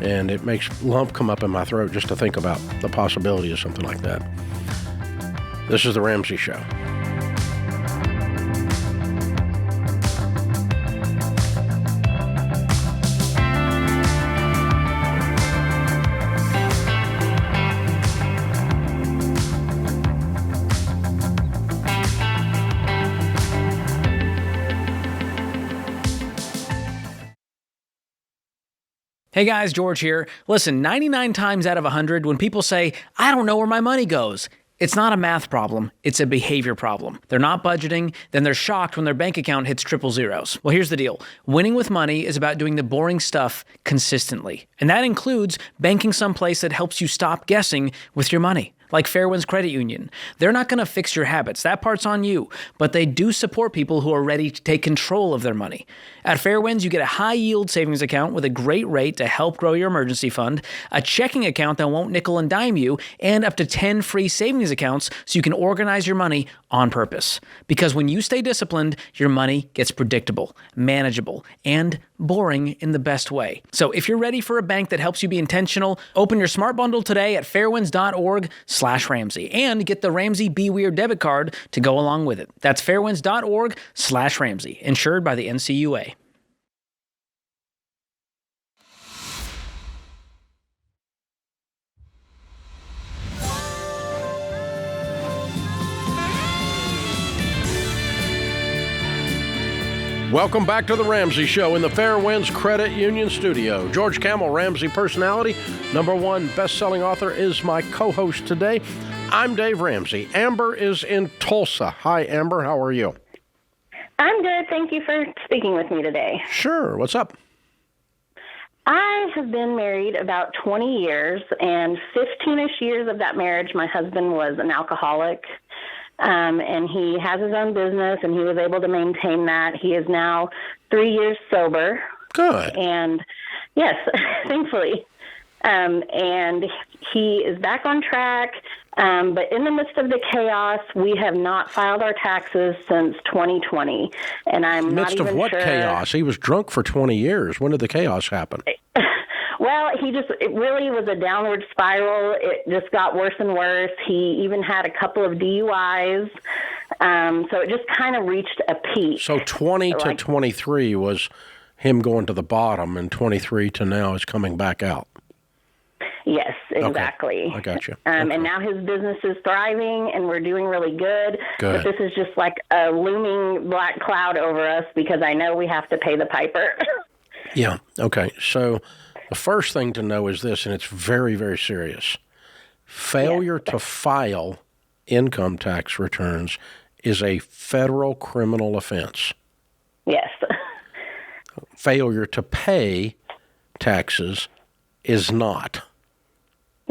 And it makes lump come up in my throat just to think about the possibility of something like that. This is The Ramsey Show. Hey guys, George here. Listen, 99 times out of 100, when people say, I don't know where my money goes, it's not a math problem, it's a behavior problem. They're not budgeting, then they're shocked when their bank account hits triple zeros. Well, here's the deal. Winning with money is about doing the boring stuff consistently. And that includes banking someplace that helps you stop guessing with your money. Like Fairwinds Credit Union. They're not going to fix your habits. That part's on you. But they do support people who are ready to take control of their money. At Fairwinds, you get a high-yield savings account with a great rate to help grow your emergency fund, a checking account that won't nickel and dime you, and up to 10 free savings accounts so you can organize your money on purpose. Because when you stay disciplined, your money gets predictable, manageable, and boring in the best way. So if you're ready for a bank that helps you be intentional, open your Smart Bundle today at fairwinds.org/Ramsey and get the Ramsey Be Weird debit card to go along with it. That's fairwinds.org/Ramsey, insured by the NCUA. Welcome back to The Ramsey Show in the Fairwinds Credit Union studio. George Kamel, Ramsey personality, #1 best-selling author, is my co-host today. I'm Dave Ramsey. Amber is in Tulsa. Hi, Amber. How are you? I'm good. Thank you for speaking with me today. Sure. What's up? I have been married about 20 years, and 15-ish years of that marriage, my husband was an alcoholic. And he has his own business, and he was able to maintain that. He is now 3 years sober. Good. And yes, thankfully. And he is back on track. But in the midst of the chaos, we have not filed our taxes since 2020. And I'm not even sure. Midst of what chaos? He was drunk for 20 years. When did the chaos happen? Well, it really was a downward spiral. It just got worse and worse. He even had a couple of DUIs. So it just kind of reached a peak. So 20 to 23 was him going to the bottom, and 23 to now is coming back out. Yes, exactly. Okay. I got you. And now his business is thriving, and we're doing really good. Good. But this is just like a looming black cloud over us because I know we have to pay the piper. Yeah. Okay. So the first thing to know is this, and it's very, very serious. Failure to file income tax returns is a federal criminal offense. Yes. Failure to pay taxes is not.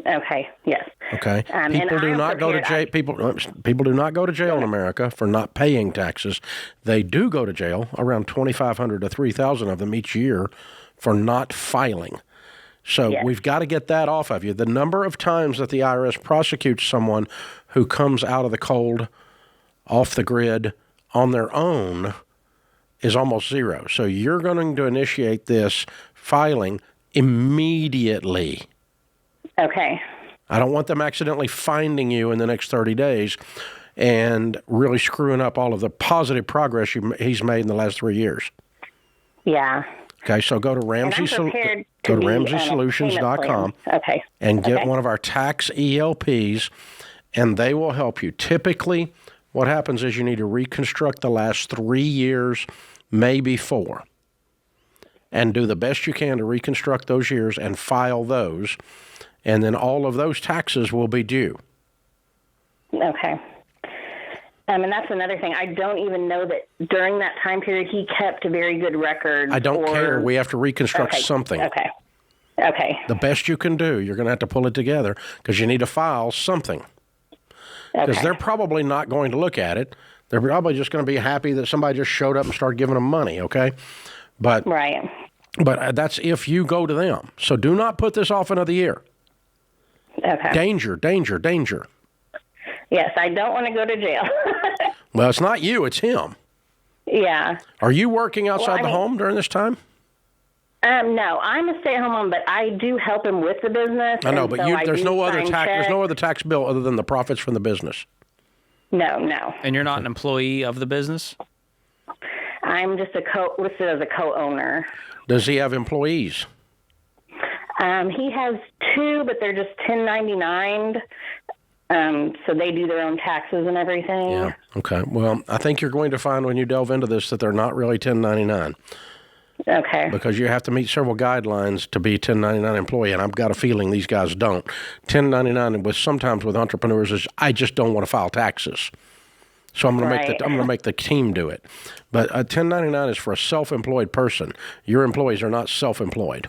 Okay. Yes. Okay. People do not go to jail. People do not go to jail in America for not paying taxes. They do go to jail, around 2,500 to 3,000 of them each year, for not filing. So we've got to get that off of you. The number of times that the IRS prosecutes someone who comes out of the cold, off the grid, on their own is almost zero. So you're going to initiate this filing immediately. Okay. I don't want them accidentally finding you in the next 30 days and really screwing up all of the positive progress he's made in the last 3 years. Yeah. Okay, so go to RamseySolutions.com and get one of our tax ELPs, and they will help you. Typically, what happens is you need to reconstruct the last 3 years, maybe 4, and do the best you can to reconstruct those years and file those, and then all of those taxes will be due. Okay. And that's another thing. I don't even know that during that time period he kept a very good record. I don't care. We have to reconstruct something. Okay. The best you can do. You're going to have to pull it together because you need to file something. Because they're probably not going to look at it. They're probably just going to be happy that somebody just showed up and started giving them money, okay? But that's if you go to them. So do not put this off another year. Okay. Danger, danger, danger. Yes, I don't want to go to jail. Well, it's not you, it's him. Yeah. Are you working outside the home during this time? No, I'm a stay-at-home mom, but I do help him with the business. I know, but there's no other tax bill other than the profits from the business. No. And you're not an employee of the business? I'm just listed as a co-owner. Does he have employees? He has 2, but they're just 1099. So they do their own taxes and everything. Yeah. Okay. Well, I think you're going to find when you delve into this that they're not really 1099. Okay. Because you have to meet several guidelines to be a 1099 employee, and I've got a feeling these guys don't. 1099 sometimes with entrepreneurs is I just don't want to file taxes. So I'm going to make the team do it. But a 1099 is for a self-employed person. Your employees are not self-employed.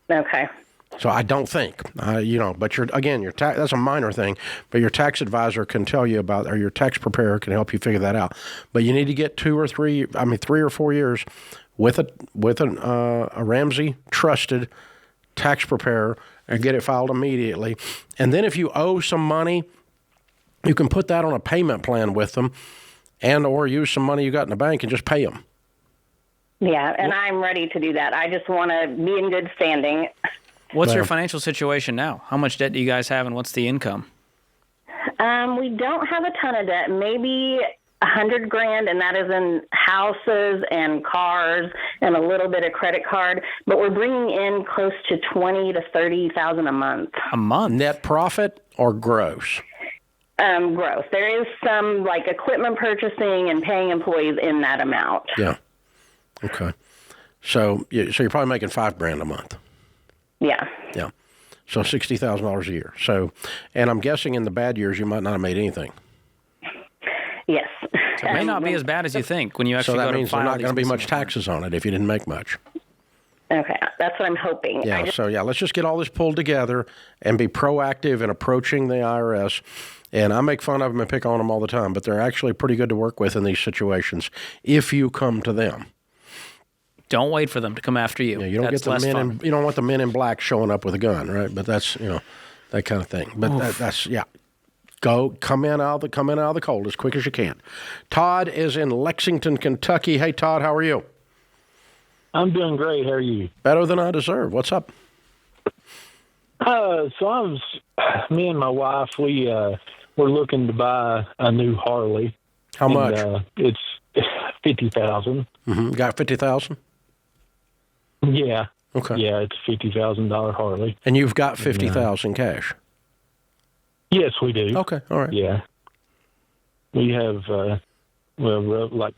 Okay. So I don't think, but that's a minor thing, but your tax advisor can tell you about, or your tax preparer can help you figure that out. But you need to get 3 or 4 years with a Ramsey trusted tax preparer and get it filed immediately. And then if you owe some money, you can put that on a payment plan with them and or use some money you got in the bank and just pay them. Yeah, and I'm ready to do that. I just want to be in good standing. What's your financial situation now? How much debt do you guys have, and what's the income? We don't have a ton of debt. Maybe $100,000, and that is in houses and cars and a little bit of credit card. But we're bringing in close to $20,000 to $30,000 a month. A month? Net profit or gross? Gross. There is some equipment purchasing and paying employees in that amount. Yeah. Okay. So you're probably making $5,000 a month. Yeah. Yeah. So $60,000 a year. So, and I'm guessing in the bad years you might not have made anything. Yes. So it may not be as bad as you think when you actually go to file. So that means there's not going to be much taxes on it if you didn't make much. Okay. That's what I'm hoping. Yeah. Let's just get all this pulled together and be proactive in approaching the IRS. And I make fun of them and pick on them all the time, but they're actually pretty good to work with in these situations if you come to them. Don't wait for them to come after you. Yeah, you don't That's get the less men fun. in, you don't want the men in black showing up with a gun, right? But that's, that kind of thing. But that's come in out of the cold as quick as you can. Todd is in Lexington, Kentucky. Hey, Todd, how are you? I'm doing great. How are you? Better than I deserve. What's up? Me and my wife, we're looking to buy a new Harley. How much? It's $50,000. Mm-hmm. Got $50,000? Yeah. Okay. Yeah, it's a $50,000 Harley. And you've got $50,000 cash? Yes, we do. Okay. All right. Yeah. We have like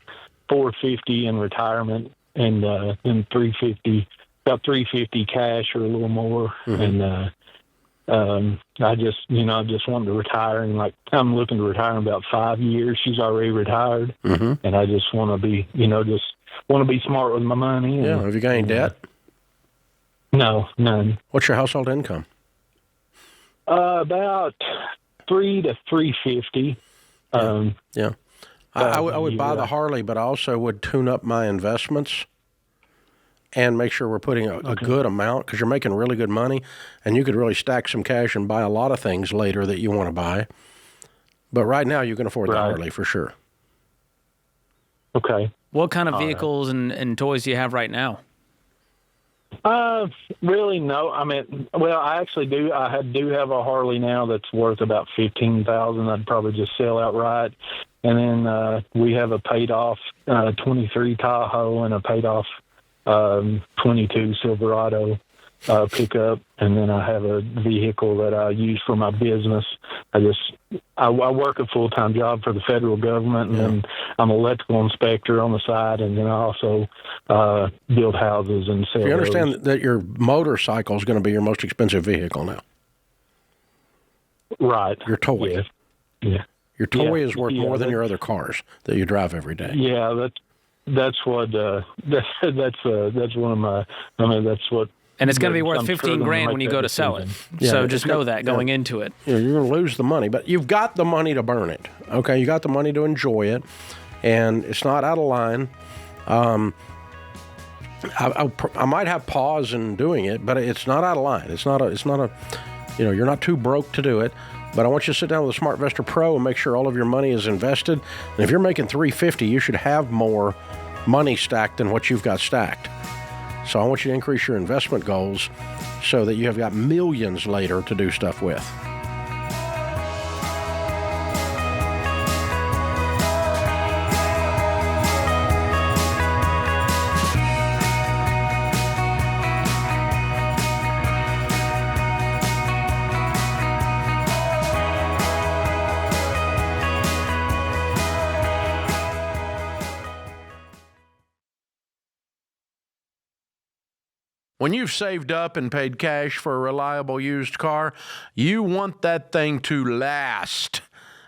$450 in retirement, and then $350, about $350 cash or a little more. Mm-hmm. And I just wanted to retire, and I'm looking to retire in about 5 years. She's already retired, and I just want to be, just want to be smart with my money. And, Have you got any debt? No, none. What's your household income? About $300 to $350. I would buy the Harley, but I also would tune up my investments and make sure we're putting a good amount, because you're making really good money, and you could really stack some cash and buy a lot of things later that you want to buy. But right now, you can afford the Harley for sure. Okay. What kind of vehicles and toys do you have right now? Really, no. I mean, well, I actually do. I do have a Harley now that's worth about $15,000. I'd probably just sell outright. And then we have a paid-off 23 Tahoe and a paid-off 22 Silverado pickup, and then I have a vehicle that I use for my business. I work a full-time job for the federal government, and then I'm an electrical inspector on the side, and then I also build houses and sell. So you understand those. that your motorcycle is going to be your most expensive vehicle now? Right. Your toy. Yeah. Your toy is worth more than your other cars that you drive every day. Yeah, that's what that's one of my. I mean, that's what. And it's going to be worth $15,000 when you go to sell it. Yeah, so just know that going into it. You're going to lose the money, but you've got the money to burn it. Okay, you got the money to enjoy it, and it's not out of line. I might have pause in doing it, but it's not out of line. It's not a. You're not too broke to do it. But I want you to sit down with a SmartVestor Pro and make sure all of your money is invested. And if you're making $350, you should have more money stacked than what you've got stacked. So I want you to increase your investment goals so that you have got millions later to do stuff with. When you've saved up and paid cash for a reliable used car, you want that thing to last.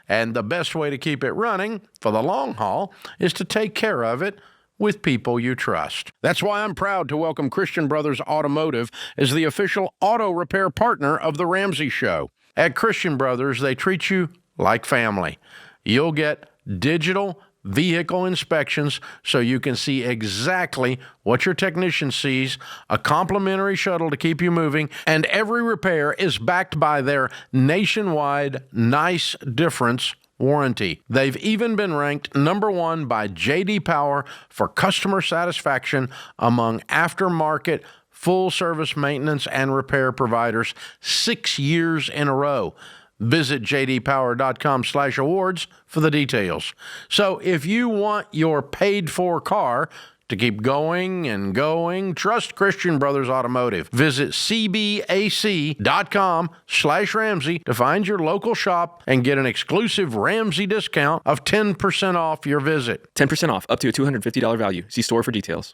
And the best way to keep it running for the long haul is to take care of it with people you trust. That's why I'm proud to welcome Christian Brothers Automotive as the official auto repair partner of The Ramsey Show. At Christian Brothers, they treat you like family. You'll get digital vehicle inspections so you can see exactly what your technician sees, a complimentary shuttle to keep you moving, and every repair is backed by their nationwide Nice Difference warranty. They've even been ranked #1 by J.D. Power for customer satisfaction among aftermarket full-service maintenance and repair providers 6 years in a row. Visit jdpower.com/awards for the details. So if you want your paid-for car to keep going and going, trust Christian Brothers Automotive. Visit cbac.com/Ramsey to find your local shop and get an exclusive Ramsey discount of 10% off your visit. 10% off, up to a $250 value. See store for details.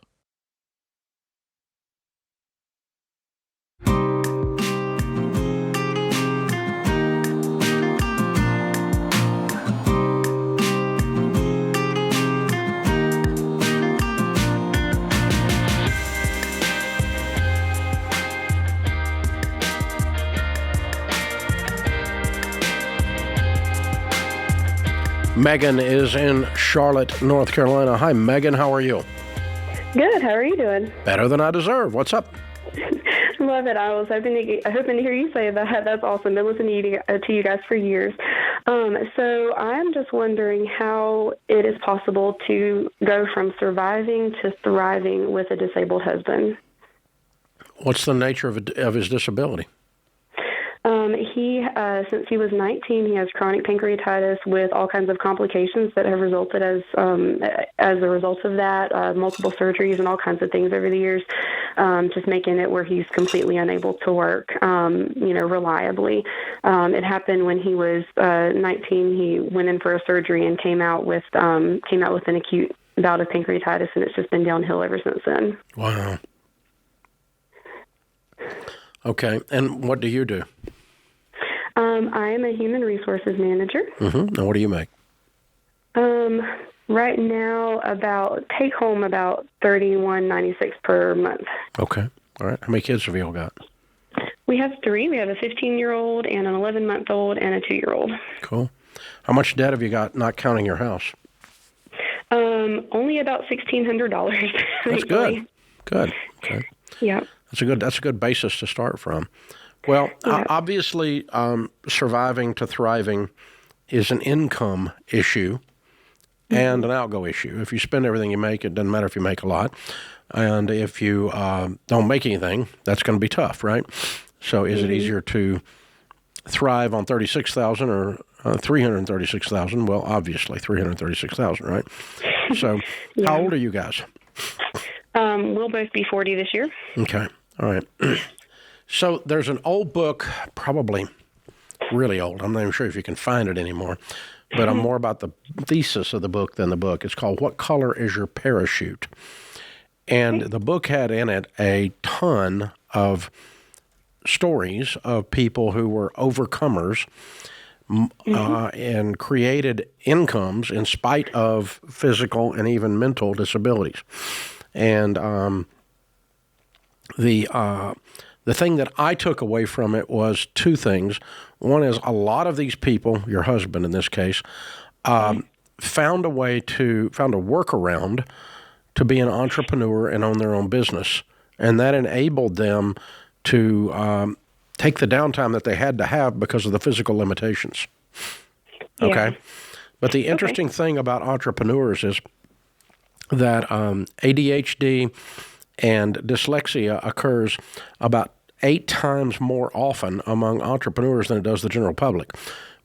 Megan is in Charlotte, North Carolina. Hi, Megan. How are you? Good. How are you doing? Better than I deserve. What's up? Love it. I was hoping to hear you say that. That's awesome. Been listening to you guys for years. So I'm just wondering how it is possible to go from surviving to thriving with a disabled husband. What's the nature of his disability? He, since he was 19, he has chronic pancreatitis with all kinds of complications that have resulted as a result of that, multiple surgeries and all kinds of things over the years, just making it where he's completely unable to work, reliably. It happened when he was 19. He went in for a surgery and came out with an acute bout of pancreatitis, and it's just been downhill ever since then. Wow. Okay, and what do you do? I am a human resources manager. Mm-hmm. And what do you make? Right now, take home about $31.96 per month. Okay, all right. How many kids have you all got? We have 3. We have a 15-year-old and an 11-month-old and a 2-year-old. Cool. How much debt have you got, not counting your house? Only about $1,600. That's good. Good. Okay. Yeah. That's a good basis to start from. Well, obviously, surviving to thriving is an income issue and an outgo issue. If you spend everything you make, it doesn't matter if you make a lot. And if you don't make anything, that's going to be tough, right? So is it easier to thrive on $36,000 or $336,000? Well, obviously $336,000, right? So how old are you guys? We'll both be 40 this year. Okay. All right. So there's an old book, probably really old. I'm not even sure if you can find it anymore, but I'm more about the thesis of the book than the book. It's called What Color is Your Parachute? And the book had in it a ton of stories of people who were overcomers and created incomes in spite of physical and even mental disabilities. And the thing that I took away from it was 2 things. One is a lot of these people, your husband in this case, found a workaround to be an entrepreneur and own their own business. And that enabled them to take the downtime that they had to have because of the physical limitations. Okay? Yeah. But the interesting thing about entrepreneurs is that ADHD and dyslexia occurs about 8 times more often among entrepreneurs than it does the general public,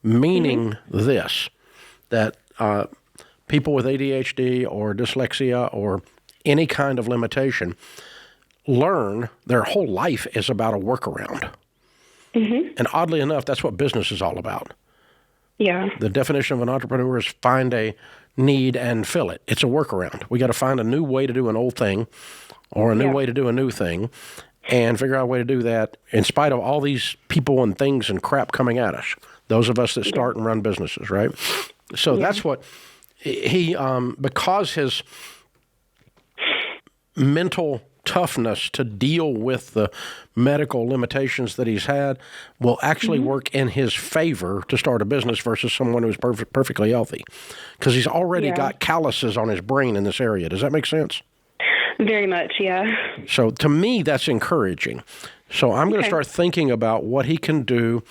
meaning this, that people with ADHD or dyslexia or any kind of limitation learn their whole life is about a workaround. Mm-hmm. And oddly enough, that's what business is all about. Yeah. The definition of an entrepreneur is find a need and fill it. It's a workaround. We got to find a new way to do an old thing or a new way to do a new thing and figure out a way to do that in spite of all these people and things and crap coming at us, those of us that start and run businesses, right? So that's what he, because his mental toughness to deal with the medical limitations that he's had will actually work in his favor to start a business versus someone who's perfectly healthy, because he's already got calluses on his brain in this area. Does that make sense? Very much, yeah. So to me, that's encouraging. So I'm going to start thinking about what he can do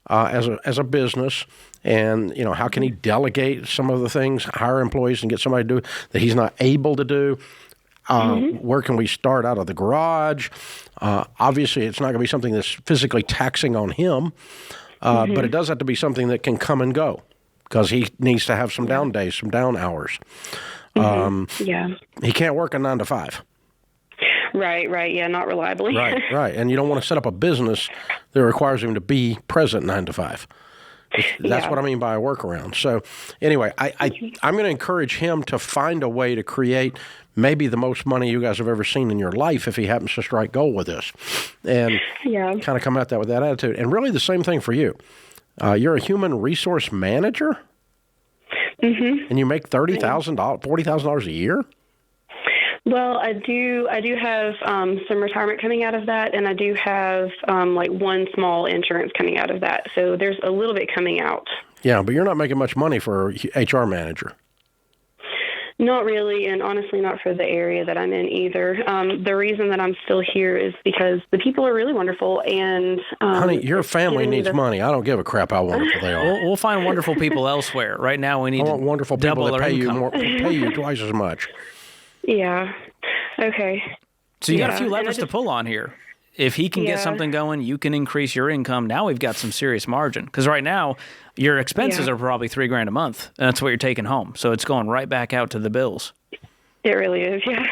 as a business, and how can he delegate some of the things, hire employees, and get somebody to do that he's not able to do. Where can we start out of the garage? Obviously, it's not going to be something that's physically taxing on him, but it does have to be something that can come and go, because he needs to have some down days, some down hours. He can't work a 9 to 5. Right. Yeah, not reliably. Right. And you don't want to set up a business that requires him to be present 9 to 5. That's what I mean by a workaround. So anyway, I'm going to encourage him to find a way to create maybe the most money you guys have ever seen in your life if he happens to strike gold with this. And kind of come at that with that attitude. And really the same thing for you. You're a human resource manager? Mm-hmm. And you make $30,000, $40,000 a year? Well, I do have some retirement coming out of that, and I do have one small insurance coming out of that. So there's a little bit coming out. Yeah, but you're not making much money for a HR manager. Not really, and honestly not for the area that I'm in either. The reason that I'm still here is because the people are really wonderful, and honey, your family needs money. I don't give a crap how wonderful they are. We'll find wonderful people elsewhere. Right now, we need I want wonderful people that pay you more, pay you twice as much. Yeah. Okay. So you got a few levers to pull on here. If he can get something going, you can increase your income. Now we've got some serious margin. Because right now, your expenses are probably $3,000 a month. And that's what you're taking home. So it's going right back out to the bills. It really is, yeah.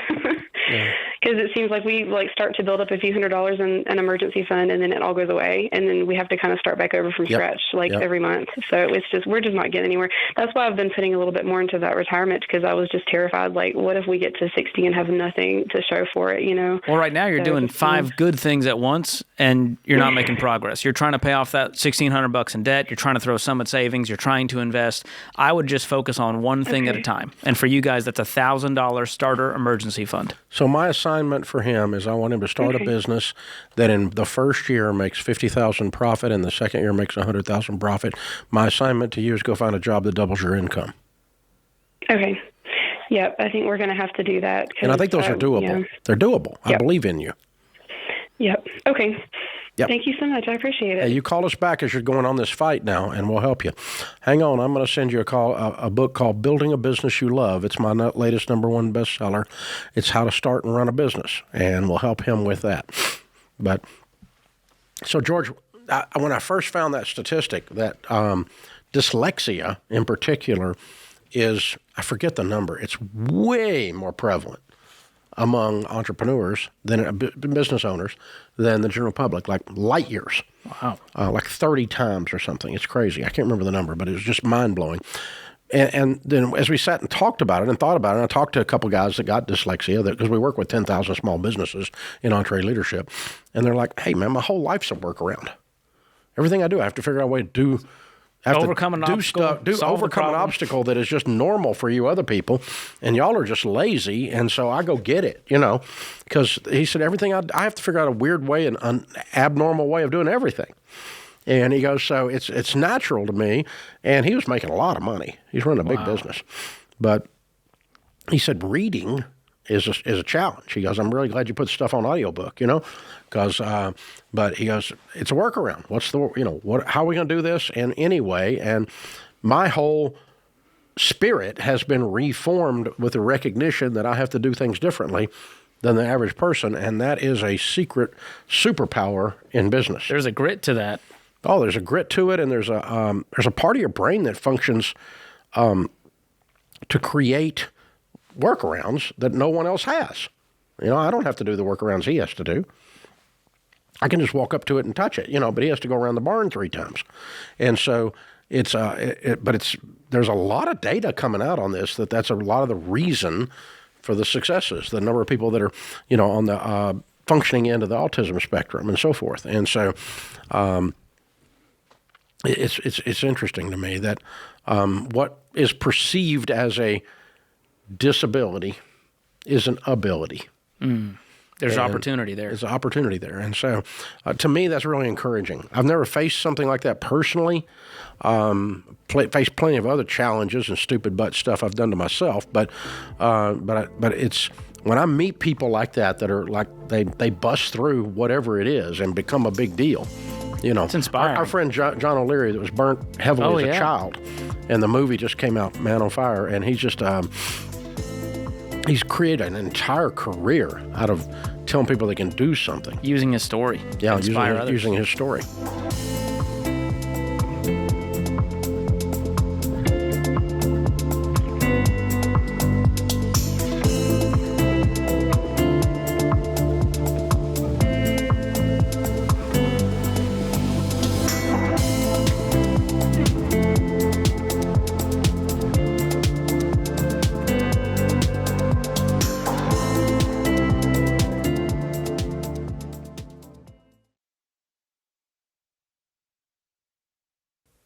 Because it seems like we start to build up a few $100s in an emergency fund, and then it all goes away, and then we have to kind of start back over from scratch every month. So we're just not getting anywhere. That's why I've been putting a little bit more into that retirement, because I was just terrified. Like, what if we get to 60 and have nothing to show for it? Well, right now you're doing 5 good things at once, and you're not making progress. You're trying to pay off that $1,600 in debt. You're trying to throw some at savings. You're trying to invest. I would just focus on one thing at a time. And for you guys, that's $1,000 starter emergency fund. So my assignment for him is I want him to start a business that in the first year makes $50,000 profit and the second year makes $100,000 profit. My assignment to you is go find a job that doubles your income. Okay. Yep, I think we're going to have to do that. And I think those are doable. Yeah. They're doable. I believe in you. Yep. Okay. Yep. Thank you so much. I appreciate it. Hey, you call us back as you're going on this fight now, and we'll help you. Hang on. I'm going to send you a book called Building a Business You Love. It's my latest #1 bestseller. It's how to start and run a business, and we'll help him with that. But so, George, when I first found that statistic, that dyslexia in particular is, I forget the number, it's way more prevalent among entrepreneurs than business owners than the general public, like light years. Wow. Like 30 times or something. It's crazy. I can't remember the number, but it was just mind-blowing. And then as we sat and talked about it and thought about it, and I talked to a couple guys that got dyslexia, because we work with 10,000 small businesses in EntreLeadership, and they're like, hey, man, my whole life's a workaround. Everything I do, I have to figure out a way to do. Overcome an obstacle that is just normal for you other people, and y'all are just lazy, and so I go get it, because he said everything I have to figure out a weird way, an abnormal way of doing everything. And he goes, so it's natural to me, and he was making a lot of money. He's running a big business. But he said reading is a challenge. He goes, I'm really glad you put stuff on audiobook, because, but he goes, it's a workaround. How are we going to do this? And anyway, and my whole spirit has been reformed with the recognition that I have to do things differently than the average person, and that is a secret superpower in business. There's a grit to that. Oh, there's a grit to it, and there's a part of your brain that functions to create workarounds that no one else has. I don't have to do the workarounds he has to do. I can just walk up to it and touch it, but he has to go around the barn 3 times. And so there's a lot of data coming out on this, that's a lot of the reason for the successes, the number of people that are, on the functioning end of the autism spectrum and so forth. And so it's interesting to me that what is perceived as a disability is an ability. There's opportunity there. There's opportunity there. And so to me, that's really encouraging. I've never faced something like that personally. Faced plenty of other challenges and stupid butt stuff I've done to myself. But it's when I meet people like that are like, they bust through whatever it is and become a big deal. It's inspiring. Our friend John O'Leary that was burnt heavily as a child, and the movie just came out, Man on Fire, and he's just he's created an entire career out of telling people they can do something. Using his story. Yeah, using his story.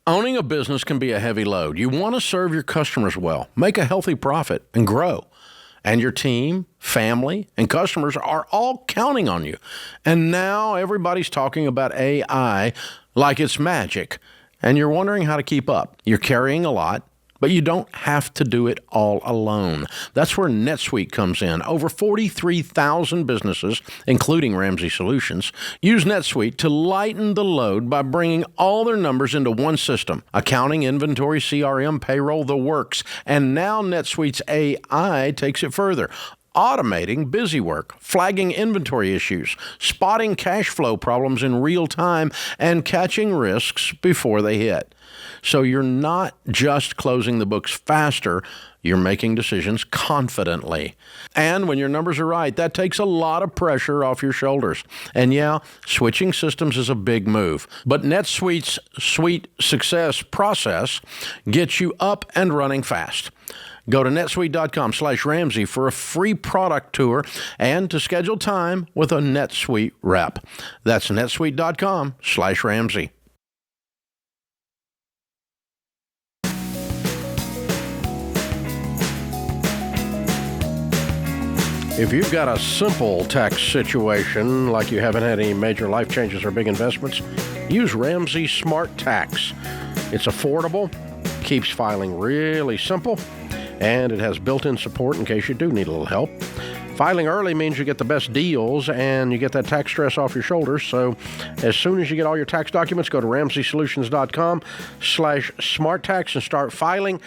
Owning a business can be a heavy load. You want to serve your customers well, make a healthy profit, and grow. And your team, family, and customers are all counting on you. And now everybody's talking about AI like it's magic. And you're wondering how to keep up. You're carrying a lot. But you don't have to do it all alone. That's where Netsuite comes in. Over 43,000 businesses, including Ramsey Solutions, use Netsuite to lighten the load by bringing all their numbers into one system. Accounting, inventory, CRM, payroll, the works. And now Netsuite's AI takes it further, automating busy work, flagging inventory issues, spotting cash flow problems in real time, and catching risks before they hit. So you're not just closing the books faster, you're making decisions confidently. And when your numbers are right, that takes a lot of pressure off your shoulders. And yeah, switching systems is a big move. But NetSuite's Suite Success process gets you up and running fast. Go to netsuite.com/Ramsey for a free product tour and to schedule time with a NetSuite rep. That's netsuite.com/Ramsey. If you've got a simple tax situation, like you haven't had any major life changes or big investments, use Ramsay Smart Tax. It's affordable, keeps filing really simple, and it has built-in support in case you do need a little help. Filing early means you get the best deals and you get that tax stress off your shoulders. So as soon as you get all your tax documents, go to RamseySolutions.com/SmartTax and start filing.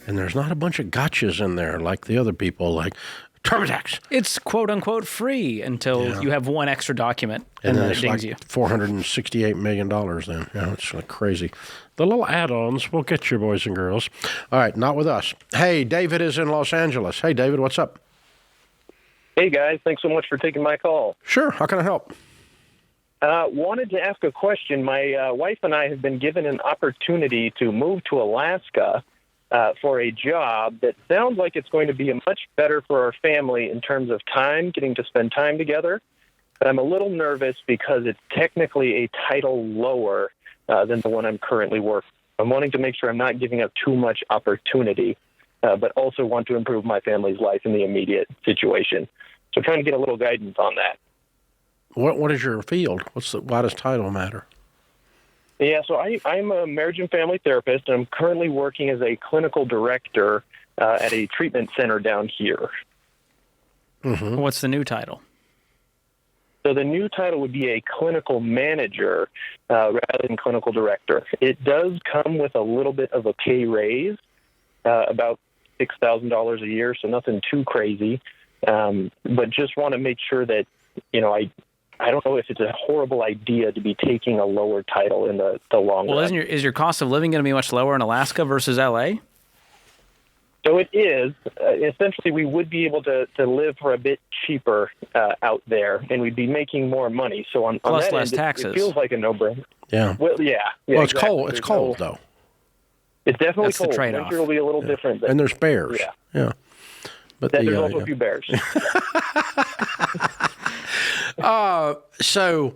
And there's not a bunch of gotchas in there like the other people, like TurboTax. It's quote-unquote free until you have one extra document, and then then it it's dings like you. $468 million then. Yeah, it's like crazy. The little add-ons will get you, boys and girls. All right, not with us. Hey, David is in Los Angeles. Hey, David, what's up? Hey, guys. Thanks so much for taking my call. Sure. How can I help? Wanted to ask a question. My wife and I have been given an opportunity to move to Alaska for a job that sounds like it's going to be much better for our family in terms of time, getting to spend time together. But I'm a little nervous because it's technically a title lower than the one I'm currently working. I'm wanting to make sure I'm not giving up too much opportunity, but also want to improve my family's life in the immediate situation. So trying to get a little guidance on that. What is your field? Why does title matter? Yeah, so I'm a marriage and family therapist, and I'm currently working as a clinical director at a treatment center down here. Mm-hmm. What's the new title? So the new title would be a clinical manager rather than clinical director. It does come with a little bit of a pay raise, about $6,000 a year, so nothing too crazy. But just want to make sure that, I don't know if it's a horrible idea to be taking a lower title in the long run. Well, is your cost of living going to be much lower in Alaska versus L.A.? So it is. Essentially, we would be able to live for a bit cheaper out there, and we'd be making more money. So on plus that less end, taxes. It feels like a no-brainer. Yeah. Well, yeah. Well, it's exactly. cold. It's cold, though. It's definitely That's cold. the trade-off. Winter will be a little different. And there's bears. Yeah. But there's also a few bears. So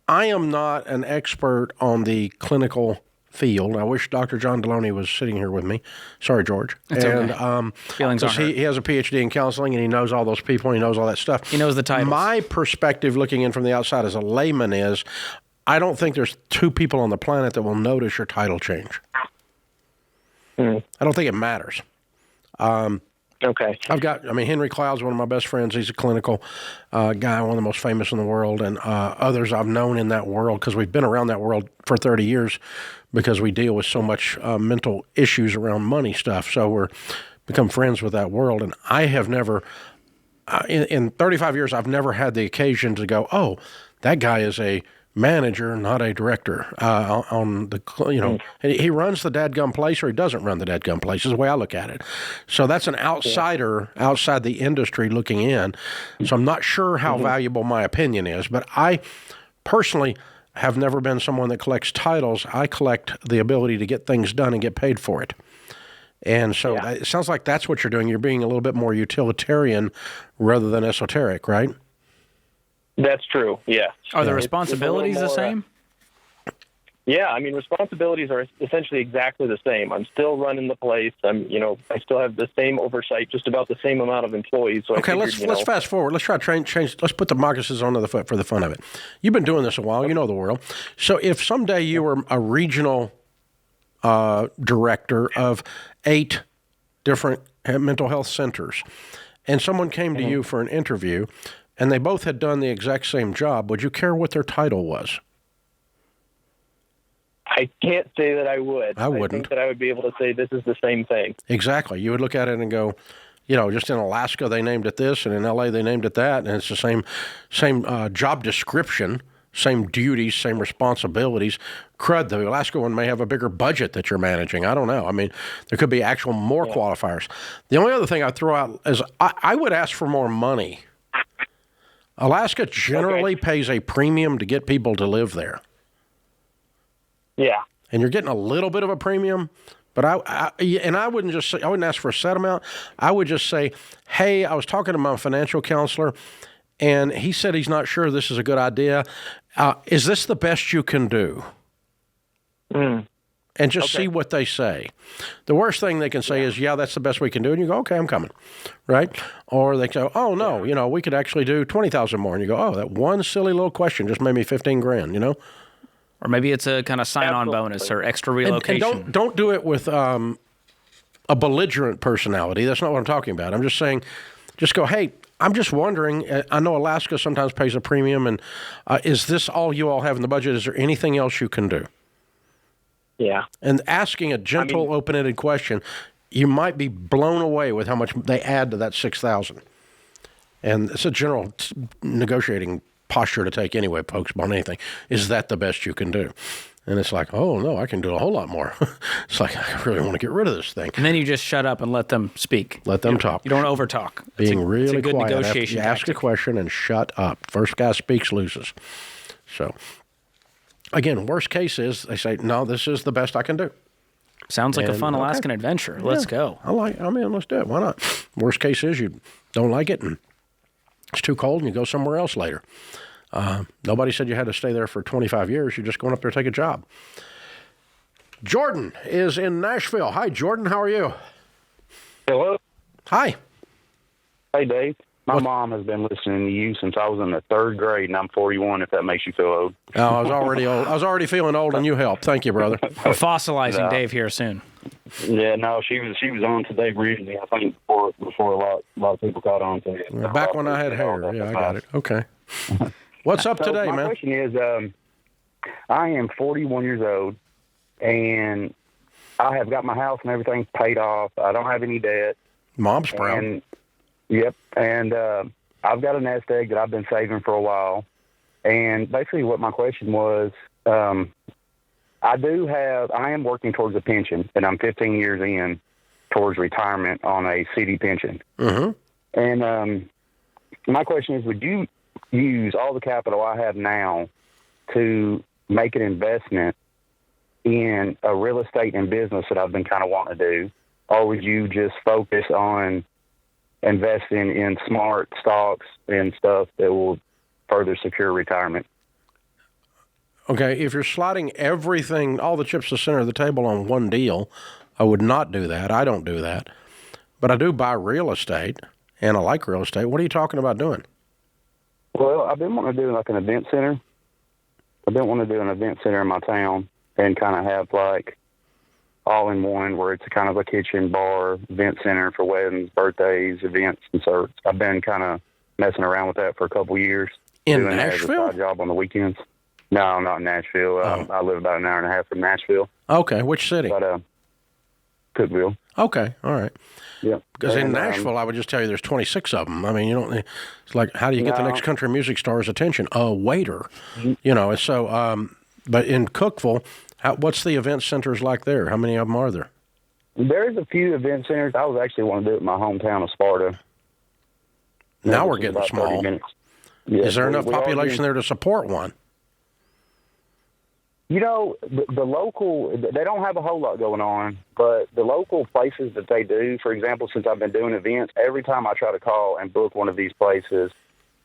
I am not an expert on the clinical field. I wish Dr. John Deloney was sitting here with me. Sorry, George. That's and okay. Feelings aren't hurt. he has a PhD in counseling, and he knows all those people, and he knows all that stuff. He knows the titles. My perspective looking in from the outside as a layman is I don't think there's two people on the planet that will notice your title change. I don't think it matters. Okay. Henry Cloud's one of my best friends. He's a clinical guy, one of the most famous in the world, and others I've known in that world because we've been around that world for 30 years because we deal with so much mental issues around money stuff. So we're become friends with that world. And I have never, in 35 years, I've never had the occasion to go, oh, that guy is a manager, not a director on the, he runs the dadgum place or he doesn't run the dadgum place is the way I look at it. So that's an outsider outside the industry looking in. So I'm not sure how valuable my opinion is, but I personally have never been someone that collects titles. I collect the ability to get things done and get paid for it. And so it sounds like that's what you're doing. You're being a little bit more utilitarian rather than esoteric, right? That's true, yeah. Are the responsibilities the same? Yeah, responsibilities are essentially exactly the same. I'm still running the place. I still have the same oversight, just about the same amount of employees. So okay, let's fast forward. Let's try to change. Let's put the moccasins onto the foot for the fun of it. You've been doing this a while. You know the world. So if someday you were a regional director of 8 different mental health centers, and someone came to you for an interview, and they both had done the exact same job, would you care what their title was? I can't say that I would. I wouldn't. I think that I would be able to say this is the same thing. Exactly. You would look at it and go, you know, just in Alaska they named it this, and in L.A. they named it that, and it's the same job description, same duties, same responsibilities. Crud, the Alaska one may have a bigger budget that you're managing. I don't know. I mean, there could be actual more qualifiers. The only other thing I'd throw out is I would ask for more money. Alaska generally pays a premium to get people to live there. Yeah. And you're getting a little bit of a premium, but I wouldn't just say, I wouldn't ask for a set amount. I would just say, hey, I was talking to my financial counselor, and he said he's not sure this is a good idea. Is this the best you can do? And just see what they say. The worst thing they can say is, yeah, that's the best we can do. And you go, okay, I'm coming, right? Or they go, oh, no, you know, we could actually do $20,000 more. And you go, oh, that one silly little question just made me $15,000, you know? Or maybe it's a kind of sign-on bonus or extra relocation. And don't do it with a belligerent personality. That's not what I'm talking about. I'm just saying, just go, hey, I'm just wondering, I know Alaska sometimes pays a premium, and is this all you all have in the budget? Is there anything else you can do? Yeah. And asking a gentle, open-ended question, you might be blown away with how much they add to that $6,000. And it's a general negotiating posture to take anyway, folks, on anything. Is that the best you can do? And it's like, oh, no, I can do a whole lot more. It's like, I really want to get rid of this thing. And then you just shut up and let them speak. Let them talk. You don't overtalk. Being really it's a good quiet. negotiation You ask a question and shut up. First guy speaks loses. So, again, worst case is they say, no, this is the best I can do. Sounds like a fun Alaskan adventure. Let's go. Let's do it. Why not? Worst case is you don't like it and it's too cold and you go somewhere else later. Nobody said you had to stay there for 25 years. You're just going up there to take a job. Jordan is in Nashville. Hi, Jordan. How are you? Hello. Hi. Hey, Dave. My mom has been listening to you since I was in the 3rd grade, and I'm 41, if that makes you feel old. Oh, I was already old. I was already feeling old, and you helped. Thank you, brother. We're fossilizing Dave here soon. Yeah, no, she was on to Dave Ramsey, I think, before a lot of people caught on to it. Back when I had hair. Yeah, I got it. Okay. What's up today, man? My question is, I am 41 years old, and I have got my house and everything paid off. I don't have any debt. Mom's proud. Yep, and I've got a nest egg that I've been saving for a while. And basically what my question was, I am working towards a pension, and I'm 15 years in towards retirement on a CD pension. Mm-hmm. And my question is, would you use all the capital I have now to make an investment in a real estate and business that I've been kind of wanting to do? Or would you just focus on investing in smart stocks and stuff that will further secure retirement? Okay, if you're sliding everything, all the chips to the center of the table on one deal, I would not do that. I don't do that. But I do buy real estate, and I like real estate. What are you talking about doing? Well, I've been wanting to do like an event center. I've been wanting to do an event center in my town and kind of have like all in one, where it's kind of a kitchen, bar, event center for weddings, birthdays, events, and so I've been kind of messing around with that for a couple of years. In doing Nashville? That as a side job on the weekends. No, not in Nashville. I live about an hour and a half from Nashville. Okay, which city? But Cookeville. Okay, all right. Yeah. Because in Nashville, I would just tell you there's 26 of them. I mean, it's like, how do you get the next country music star's attention? A waiter. You know, so, but in Cookeville, what's the event centers like there? How many of them are there? There's a few event centers. I was actually wanting to do it in my hometown of Sparta. Now we're getting small. Yeah, is there enough population there to support one? You know, the local, they don't have a whole lot going on, but the local places that they do, for example, since I've been doing events, every time I try to call and book one of these places,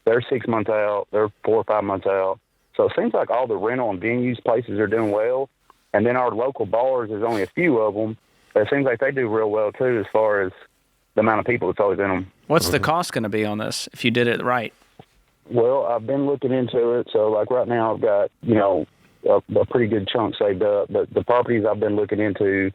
they're 6 months out, they're 4 or 5 months out. So it seems like all the rental and venues places are doing well. And then our local bars, there's only a few of them. But it seems like they do real well, too, as far as the amount of people that's always in them. What's the cost going to be on this if you did it right? Well, I've been looking into it. So, like right now, I've got, a pretty good chunk saved up. But the properties I've been looking into,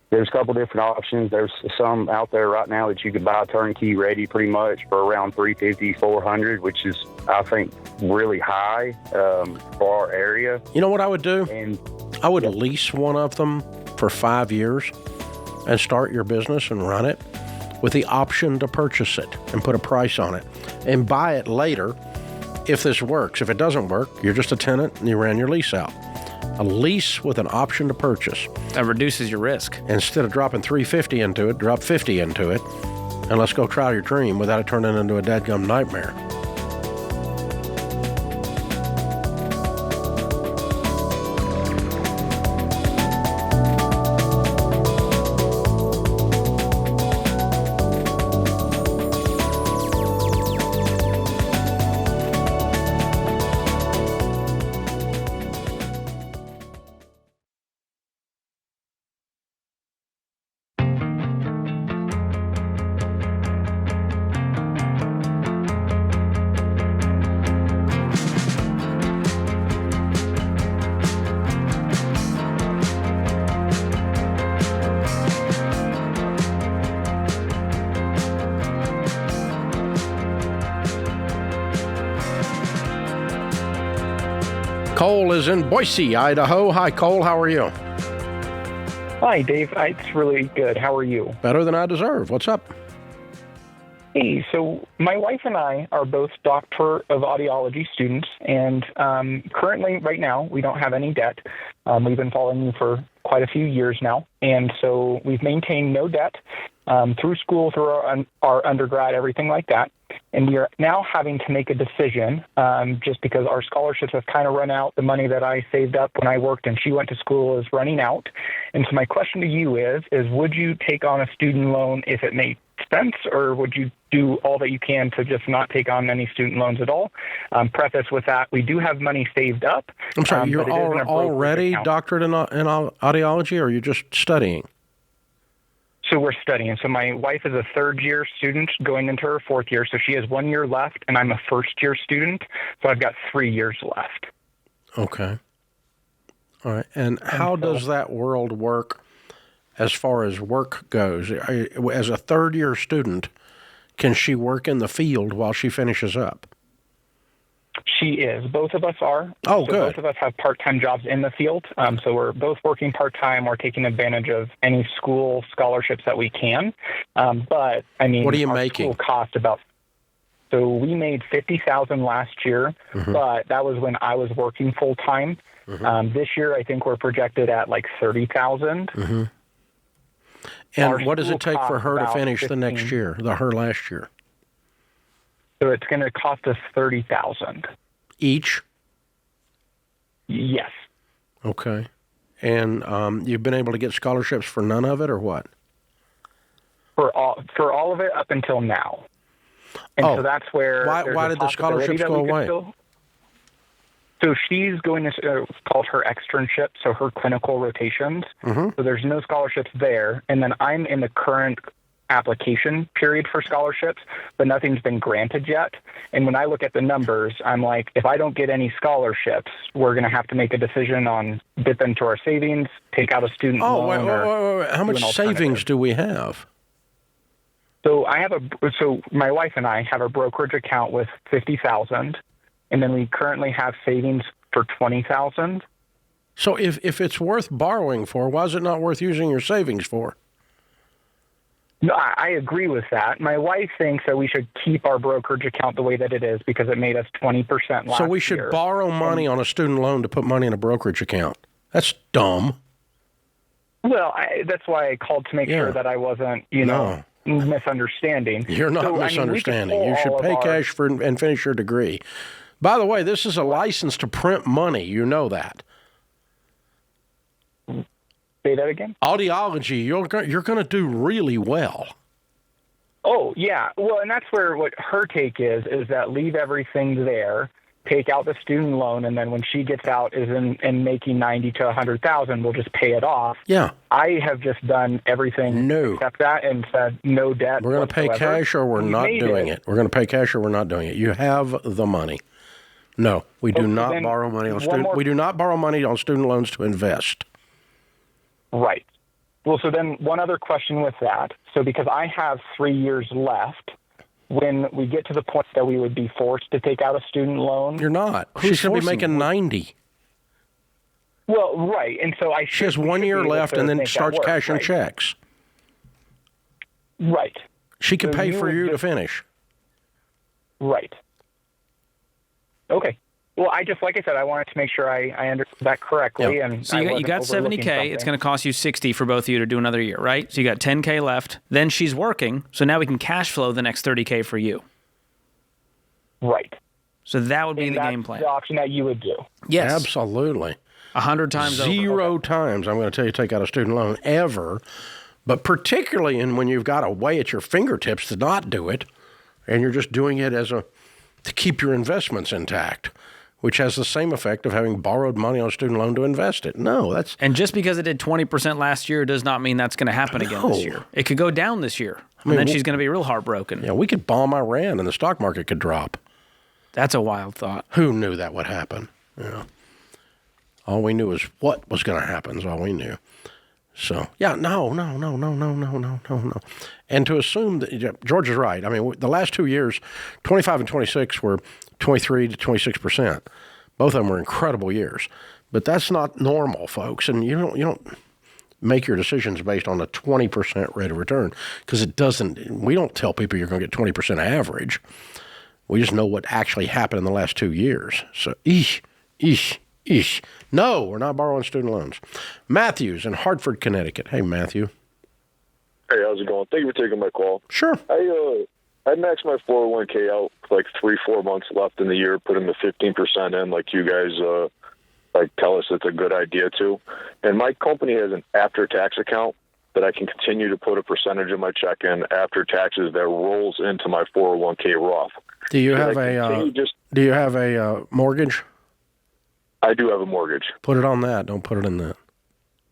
there's a couple different options. There's some out there right now that you could buy turnkey ready pretty much for around $350, $400, which is, I think, really high for our area. You know what I would do? I would lease one of them for 5 years and start your business and run it with the option to purchase it and put a price on it and buy it later if this works. If it doesn't work, you're just a tenant and you ran your lease out. A lease with an option to purchase. That reduces your risk. Instead of dropping $350 into it, drop $50 into it, and let's go try your dream without it turning into a dadgum nightmare. Cole is in Boise, Idaho. Hi, Cole. How are you? Hi, Dave. It's really good. How are you? Better than I deserve. What's up? Hey, so my wife and I are both Doctor of Audiology students, and currently, right now, we don't have any debt. We've been following you for quite a few years now, and so we've maintained no debt through school, through our undergrad, everything like that. And we are now having to make a decision just because our scholarships have kind of run out. The money that I saved up when I worked and she went to school is running out. And so my question to you is would you take on a student loan if it made sense, or would you do all that you can to just not take on any student loans at all? Preface with that, we do have money saved up. I'm sorry, you're already doctorate in audiology, or are you just studying? So we're studying. So my wife is a third-year student going into her fourth year, so she has 1 year left, and I'm a first-year student, so I've got 3 years left. Okay. All right. And how does that world work as far as work goes? As a third-year student, can she work in the field while she finishes up? She is. Both of us are. Oh, so good. Both of us have part-time jobs in the field. So we're both working part-time. We're taking advantage of any school scholarships that we can. But, I mean, what are you our making? School cost about. So we made $50,000 last year, but that was when I was working full-time. This year, I think we're projected at like $30,000. And what does it take for her to finish the next year, her last year? So it's going to cost us $30,000 each. Yes. Okay. And you've been able to get scholarships for none of it, or what? For all of it up until now. And so that's where. Why did the scholarships go away? So she's going to it's called her externship, so her clinical rotations. So there's no scholarships there, and then I'm in the current application period for scholarships, but nothing's been granted yet. And when I look at the numbers, I'm like, if I don't get any scholarships, we're going to have to make a decision on dip into our savings, take out a student loan. Wait. How much savings do we have? So my wife and I have a brokerage account with $50,000, and then we currently have savings for $20,000. So if it's worth borrowing for, why is it not worth using your savings for? No, I agree with that. My wife thinks that we should keep our brokerage account the way that it is because it made us 20% last year. So we should borrow money on a student loan to put money in a brokerage account. That's dumb. Well, that's why I called to make sure that I wasn't, misunderstanding. You're not misunderstanding. You should pay cash and finish your degree. By the way, this is a license to print money. You know that. Say that again? Audiology, you're going to do really well. Oh, yeah. Well, and that's where what her take is that leave everything there, take out the student loan, and then when she gets out is in making $90,000 to $100,000, we'll just pay it off. Yeah. I have just done everything except that and said no debt. We're going to pay cash or we're not doing it. We're going to pay cash or we're not doing it. You have the money. No, we do Okay, not then borrow money on one student. more- We do not borrow money on student loans to invest. Right. Well, so then one other question with that. So because I have 3 years left, when we get to the point that we would be forced to take out a student loan. You're not. She's going to be making 90. Well, right. And so She has 1 year left and then starts cashing checks. Right. She can So pay you for would you to just- finish. Right. Okay. Well, like I said, I wanted to make sure I understood that correctly. Yeah. And So you got 70K. It's going to cost you 60 for both of you to do another year, right? So you got 10K left. Then she's working. So now we can cash flow the next 30K for you. Right. So that would be And the that's game plan. the option that you would do. Yes. Absolutely. 100 times over. Zero times I'm going to tell you to take out a student loan ever, but particularly when you've got a way at your fingertips to not do it, and you're just doing it to keep your investments intact, which has the same effect of having borrowed money on a student loan to invest it. No, that's... And just because it did 20% last year does not mean that's going to happen again this year. It could go down this year, and then she's going to be real heartbroken. Yeah, we could bomb Iran and the stock market could drop. That's a wild thought. Who knew that would happen? All we knew was what was going to happen is all we knew. So, yeah, no. And to assume that, George is right. I mean, the last 2 years, 25 and 26 were 23 to 26%. Both of them were incredible years. But that's not normal, folks. And you don't make your decisions based on a 20% rate of return because we don't tell people you're going to get 20% average. We just know what actually happened in the last 2 years. So, No, we're not borrowing student loans. Matthew's in Hartford, Connecticut. Hey, Matthew. Hey, how's it going? Thank you for taking my call. Sure. I maxed my 401k out like 3-4 months left in the year, put in the 15% in, like you guys tell us it's a good idea to. And my company has an after-tax account that I can continue to put a percentage of my check in after taxes that rolls into my 401k Roth. Do you have a mortgage? I do have a mortgage. Put it on that. Don't put it in that.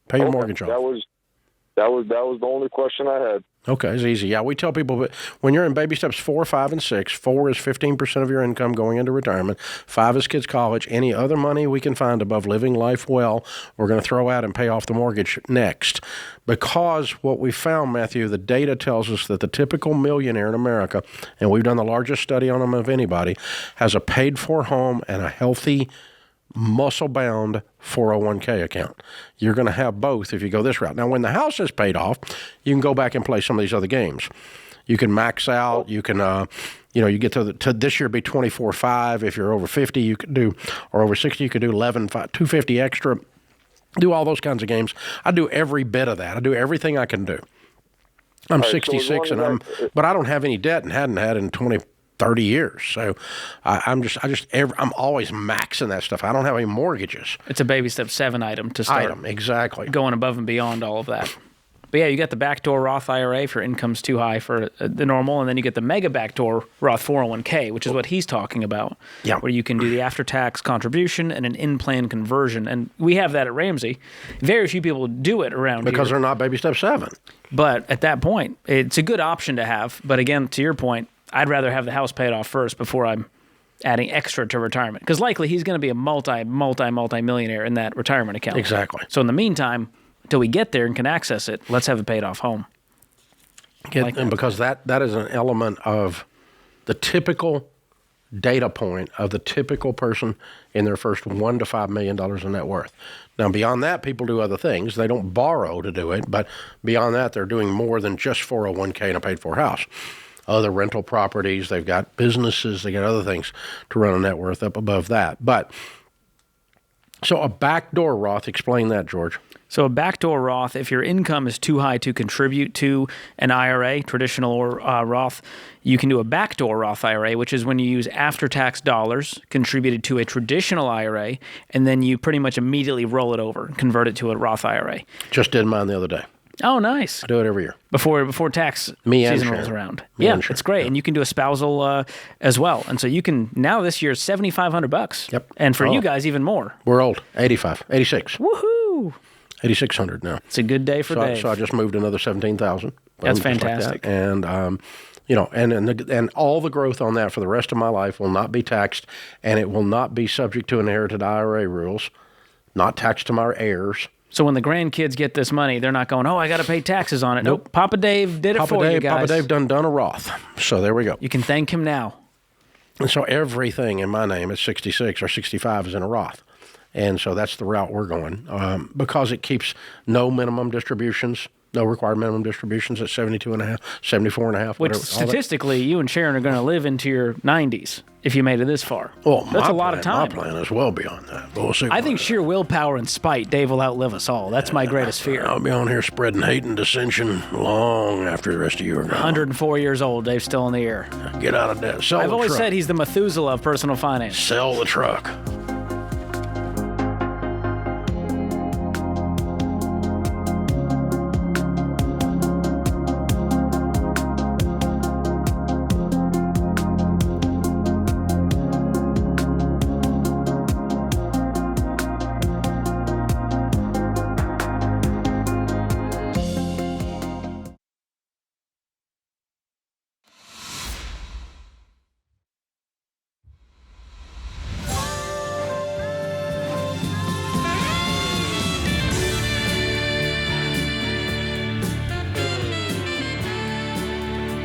Pay your mortgage off. That was the only question I had. Okay, it's easy. Yeah, we tell people, but when you're in baby steps 4, 5, and 6, 4 is 15% of your income going into retirement. 5 is kids' college. Any other money we can find above living life well, we're going to throw out and pay off the mortgage next. Because what we found, Matthew, the data tells us that the typical millionaire in America, and we've done the largest study on them of anybody, has a paid-for home and a healthy, muscle-bound 401k account. You're going to have both if you go this route. Now, when the house is paid off, you can go back and play some of these other games. You can max out. You can, you get to this year be 24.5. If you're over 50, you could do, or over 60, you could do 11.5, 250 extra. Do all those kinds of games. I do every bit of that. I do everything I can do. I'm 66, but I don't have any debt and hadn't had in 30 years. So I'm always maxing that stuff. I don't have any mortgages. It's a baby step 7 item to start. Exactly. Going above and beyond all of that. But yeah, you got the Backdoor Roth IRA if your income's too high for the normal, and then you get the Mega Backdoor Roth 401k, which is what he's talking about, where you can do the after-tax contribution and an in-plan conversion. And we have that at Ramsey. Very few people do it around here. Because they're not baby step 7. But at that point, it's a good option to have. But again, to your point, I'd rather have the house paid off first before I'm adding extra to retirement. Because likely he's going to be a multi-millionaire in that retirement account. Exactly. So in the meantime, until we get there and can access it, let's have a paid off home. And because that is an element of the typical data point of the typical person in their first $1 to $5 million in net worth. Now, beyond that, people do other things. They don't borrow to do it, but beyond that, they're doing more than just 401k and a paid-for house. Other rental properties, they've got businesses, they got other things to run a net worth up above that. But so a backdoor Roth, explain that, George. So a backdoor Roth, if your income is too high to contribute to an IRA, traditional or Roth, you can do a backdoor Roth IRA, which is when you use after-tax dollars contributed to a traditional IRA, and then you pretty much immediately roll it over and convert it to a Roth IRA. Just did mine the other day. Oh, nice. I do it every year. Before tax season rolls around. Yeah, it's great. And you can do a spousal as well. And so you can, now this year, $7,500. Yep. And for you guys, even more. We're old. 86. Woohoo! 8,600 now. It's a good day for Dave. So I just moved another 17,000. That's fantastic. Like that. And and all the growth on that for the rest of my life will not be taxed, and it will not be subject to inherited IRA rules, not taxed to my heirs. So when the grandkids get this money, they're not going, oh, I got to pay taxes on it. Nope. Papa Dave did it for you guys. Papa Dave done a Roth. So there we go. You can thank him now. And so everything in my name at 66 or 65 is in a Roth. And so that's the route we're going because it keeps no minimum distributions, no required minimum distributions at 72.5, 74.5. Which whatever, statistically, you and Sharon are going to live into your 90s if you made it this far. Well, that's a lot of time. My plan is well beyond that. But we'll see. I think sheer willpower and spite, Dave will outlive us all. That's my greatest fear. I'll be on here spreading hate and dissension long after the rest of you are gone. 104 years old, Dave's still in the air. Get out of debt. I've always said he's the Methuselah of personal finance. Sell the truck.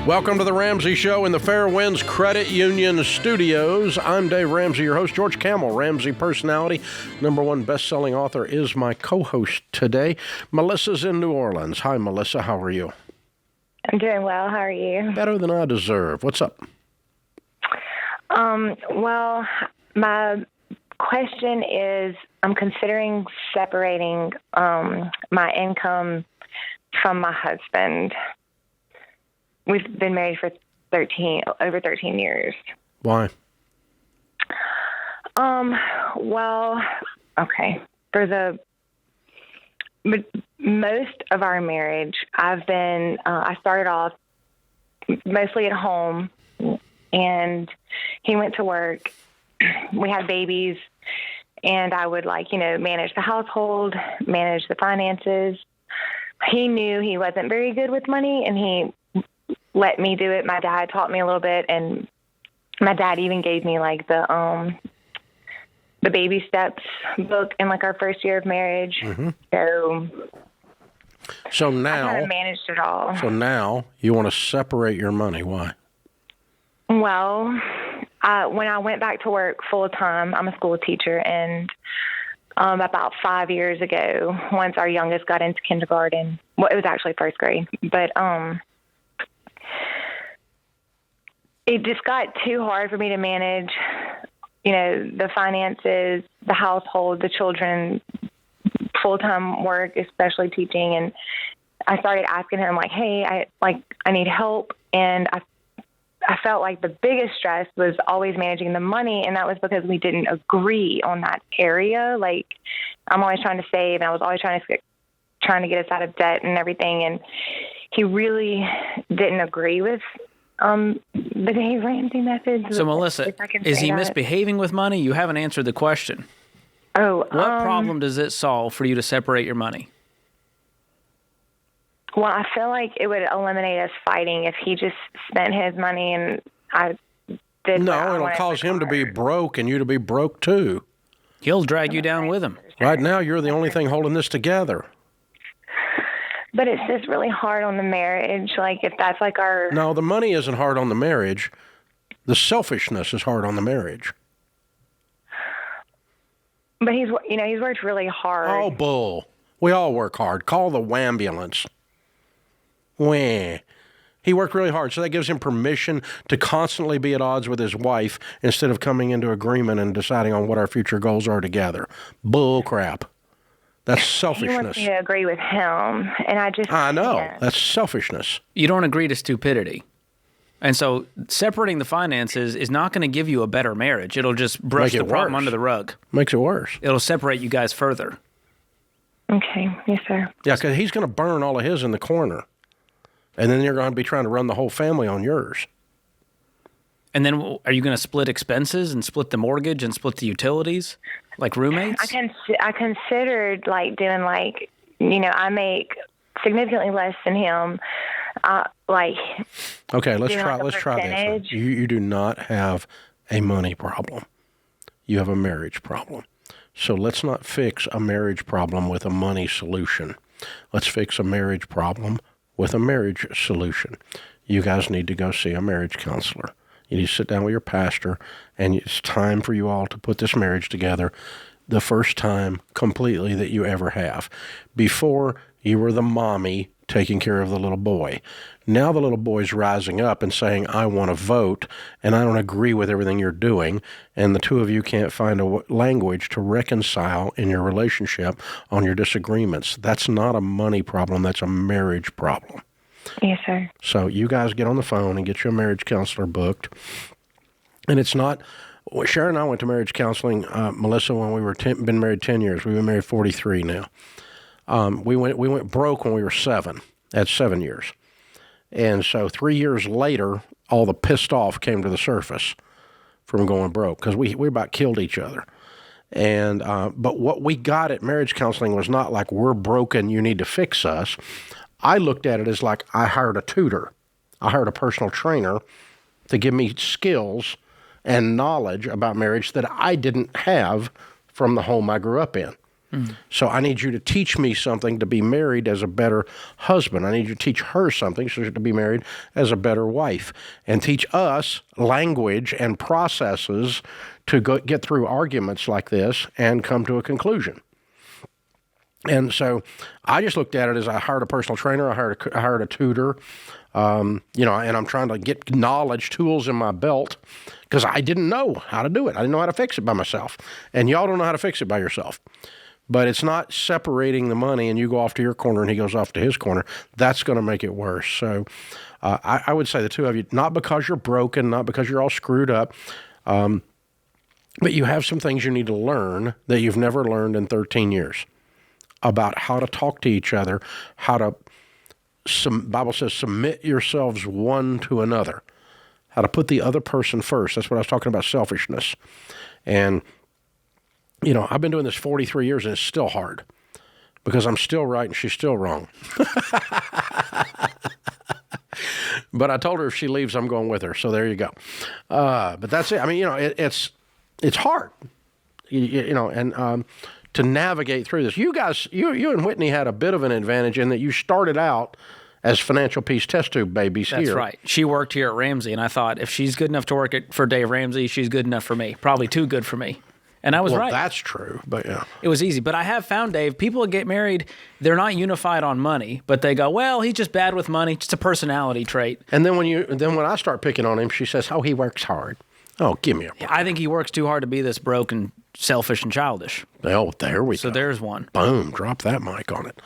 Welcome to the Ramsey Show in the Fairwinds Credit Union Studios. I'm Dave Ramsey, your host. George Kamel, Ramsey personality, #1 best-selling author, is my co-host today. Melissa's in New Orleans. Hi, Melissa. How are you? I'm doing well. How are you? Better than I deserve. What's up? Well, my question is, I'm considering separating my income from my husband. We've been married for over 13 years. Why? Well, okay. For most of our marriage, I started off mostly at home, and he went to work. We had babies, and I would manage the household, manage the finances. He knew he wasn't very good with money, and he let me do it. My dad taught me a little bit, and my dad even gave me the baby steps book in our first year of marriage. Mm-hmm. So now I kind of managed it all. So now you want to separate your money. Why? Well, when I went back to work full time, I'm a school teacher, and about 5 years ago, once our youngest got into kindergarten, well, it was actually first grade, but it just got too hard for me to manage, the finances, the household, the children, full-time work, especially teaching. And I started asking him, hey, I need help. And I felt like the biggest stress was always managing the money. And that was because we didn't agree on that area. I'm always trying to save, and I was always trying to get us out of debt and everything. And he really didn't agree with the Dave Ramsey method. So, Melissa, is he misbehaving with money? You haven't answered the question. What problem does it solve for you to separate your money? Well, I feel like it would eliminate us fighting if he just spent his money and I did. No, it'll cause him to be broke and you to be broke too. He'll drag you down with him. Right now, you're the only thing holding this together. But it's just really hard on the marriage. If that's our... No, the money isn't hard on the marriage. The selfishness is hard on the marriage. But he's worked really hard. Oh, bull. We all work hard. Call the wambulance. Wah. He worked really hard, so that gives him permission to constantly be at odds with his wife instead of coming into agreement and deciding on what our future goals are together. Bull crap. That's selfishness. He wants me to agree with him, and I know. Yeah. That's selfishness. You don't agree to stupidity. And so separating the finances is not going to give you a better marriage. It'll just brush the problem under the rug. Makes it worse. It'll separate you guys further. Okay. Yes, sir. Yeah, because he's going to burn all of his in the corner. And then you're going to be trying to run the whole family on yours. And then are you going to split expenses and split the mortgage and split the utilities like roommates? I considered doing I make significantly less than him. Okay, let's doing try like a try this. percentage. You do not have a money problem. You have a marriage problem. So let's not fix a marriage problem with a money solution. Let's fix a marriage problem with a marriage solution. You guys need to go see a marriage counselor. You need to sit down with your pastor, and it's time for you all to put this marriage together the first time completely that you ever have. Before, you were the mommy taking care of the little boy. Now the little boy's rising up and saying, I want to vote, and I don't agree with everything you're doing, and the two of you can't find a language to reconcile in your relationship on your disagreements. That's not a money problem. That's a marriage problem. Yes, sir. So you guys get on the phone and get your marriage counselor booked. And it's not... Sharon and I went to marriage counseling, Melissa, when we were been married 10 years. We've been married 43 now. We went broke when we were 7. That's 7 years. And so 3 years later, all the pissed off came to the surface from going broke because we about killed each other. And but what we got at marriage counseling was not like, we're broken, you need to fix us. I looked at it as like, I hired a tutor. I hired a personal trainer to give me skills and knowledge about marriage that I didn't have from the home I grew up in. So I need you to teach me something to be married as a better husband. I need you to teach her something so to be married as a better wife, and teach us language and processes to get through arguments like this and come to a conclusion. And so I just looked at it as I hired a personal trainer, I hired a tutor, and I'm trying to get knowledge, tools in my belt, because I didn't know how to do it. I didn't know how to fix it by myself. And y'all don't know how to fix it by yourself. But it's not separating the money and you go off to your corner and he goes off to his corner. That's going to make it worse. So I would say the two of you, not because you're broken, not because you're all screwed up, but you have some things you need to learn that you've never learned in 13 years about how to talk to each other, how to, Bible says, submit yourselves one to another, how to put the other person first. That's what I was talking about, selfishness. And I've been doing this 43 years, and it's still hard because I'm still right and she's still wrong. But I told her if she leaves, I'm going with her. So there you go. But that's it. I mean, it's hard, and to navigate through this. You guys, you and Whitney had a bit of an advantage in that you started out as financial peace test tube babies here. That's right. She worked here at Ramsey, and I thought if she's good enough to work for Dave Ramsey, she's good enough for me. Probably too good for me. And I was right. That's true, but yeah. It was easy. But I have found, Dave, people that get married, they're not unified on money, but they go, well, he's just bad with money, just a personality trait. And then when I start picking on him, she says, oh, he works hard. Oh, give me a break. I think he works too hard to be this broke and selfish and childish. Oh, there we go. So there's one. Boom, drop that mic on it.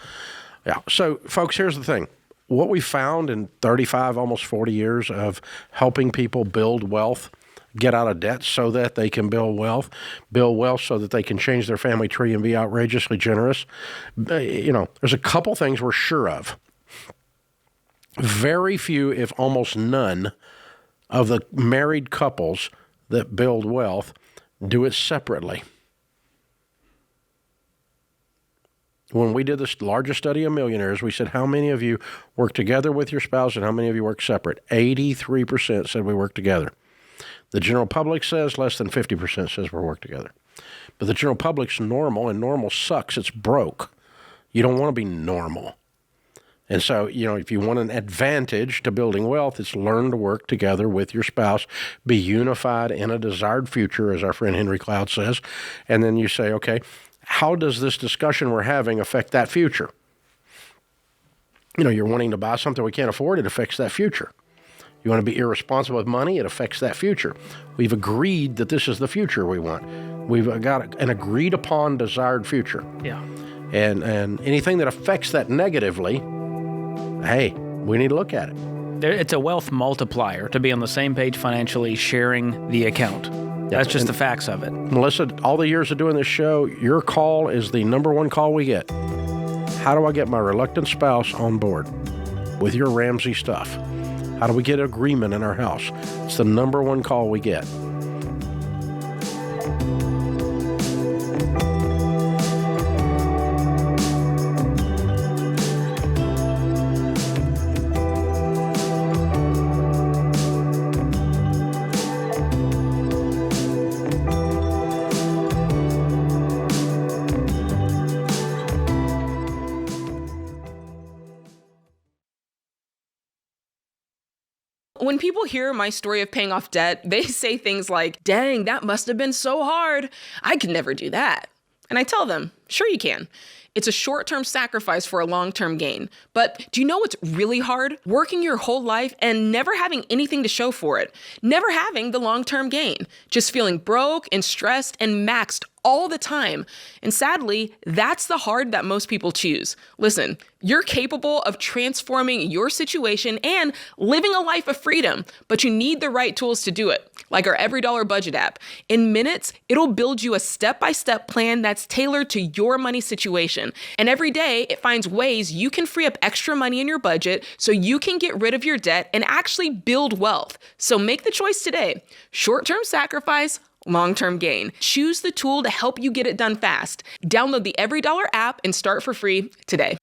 Yeah. So, folks, here's the thing. What we found in 35, almost 40 years of helping people build wealth, get out of debt so that they can build wealth so that they can change their family tree and be outrageously generous. There's a couple things we're sure of. Very few, if almost none, of the married couples that build wealth do it separately. When we did this largest study of millionaires, we said, how many of you work together with your spouse and how many of you work separate? 83% said we work together. The general public says less than 50% says we work together. But the general public's normal, and normal sucks. It's broke. You don't want to be normal. And so, if you want an advantage to building wealth, it's learn to work together with your spouse, be unified in a desired future, as our friend Henry Cloud says. And then you say, okay, how does this discussion we're having affect that future? You're wanting to buy something we can't afford, it affects that future. You want to be irresponsible with money, it affects that future. We've agreed that this is the future we want. We've got an agreed upon desired future. Yeah. And anything that affects that negatively, hey, we need to look at it. It's a wealth multiplier to be on the same page financially, sharing the account. That's just the facts of it. Melissa, all the years of doing this show, your call is the number one call we get. How do I get my reluctant spouse on board with your Ramsey stuff? How do we get agreement in our house? It's the number one call we get. When people hear my story of paying off debt, they say things like, dang, that must have been so hard. I could never do that. And I tell them, sure you can. It's a short-term sacrifice for a long-term gain. But do you know what's really hard? Working your whole life and never having anything to show for it. Never having the long-term gain. Just feeling broke and stressed and maxed all the time. And sadly, that's the hard that most people choose. Listen, you're capable of transforming your situation and living a life of freedom, but you need the right tools to do it, like our EveryDollar budget app. In minutes, it'll build you a step-by-step plan that's tailored to your money situation. And every day, it finds ways you can free up extra money in your budget so you can get rid of your debt and actually build wealth. So make the choice today. Short-term sacrifice, long-term gain. Choose the tool to help you get it done fast. Download the EveryDollar app and start for free today.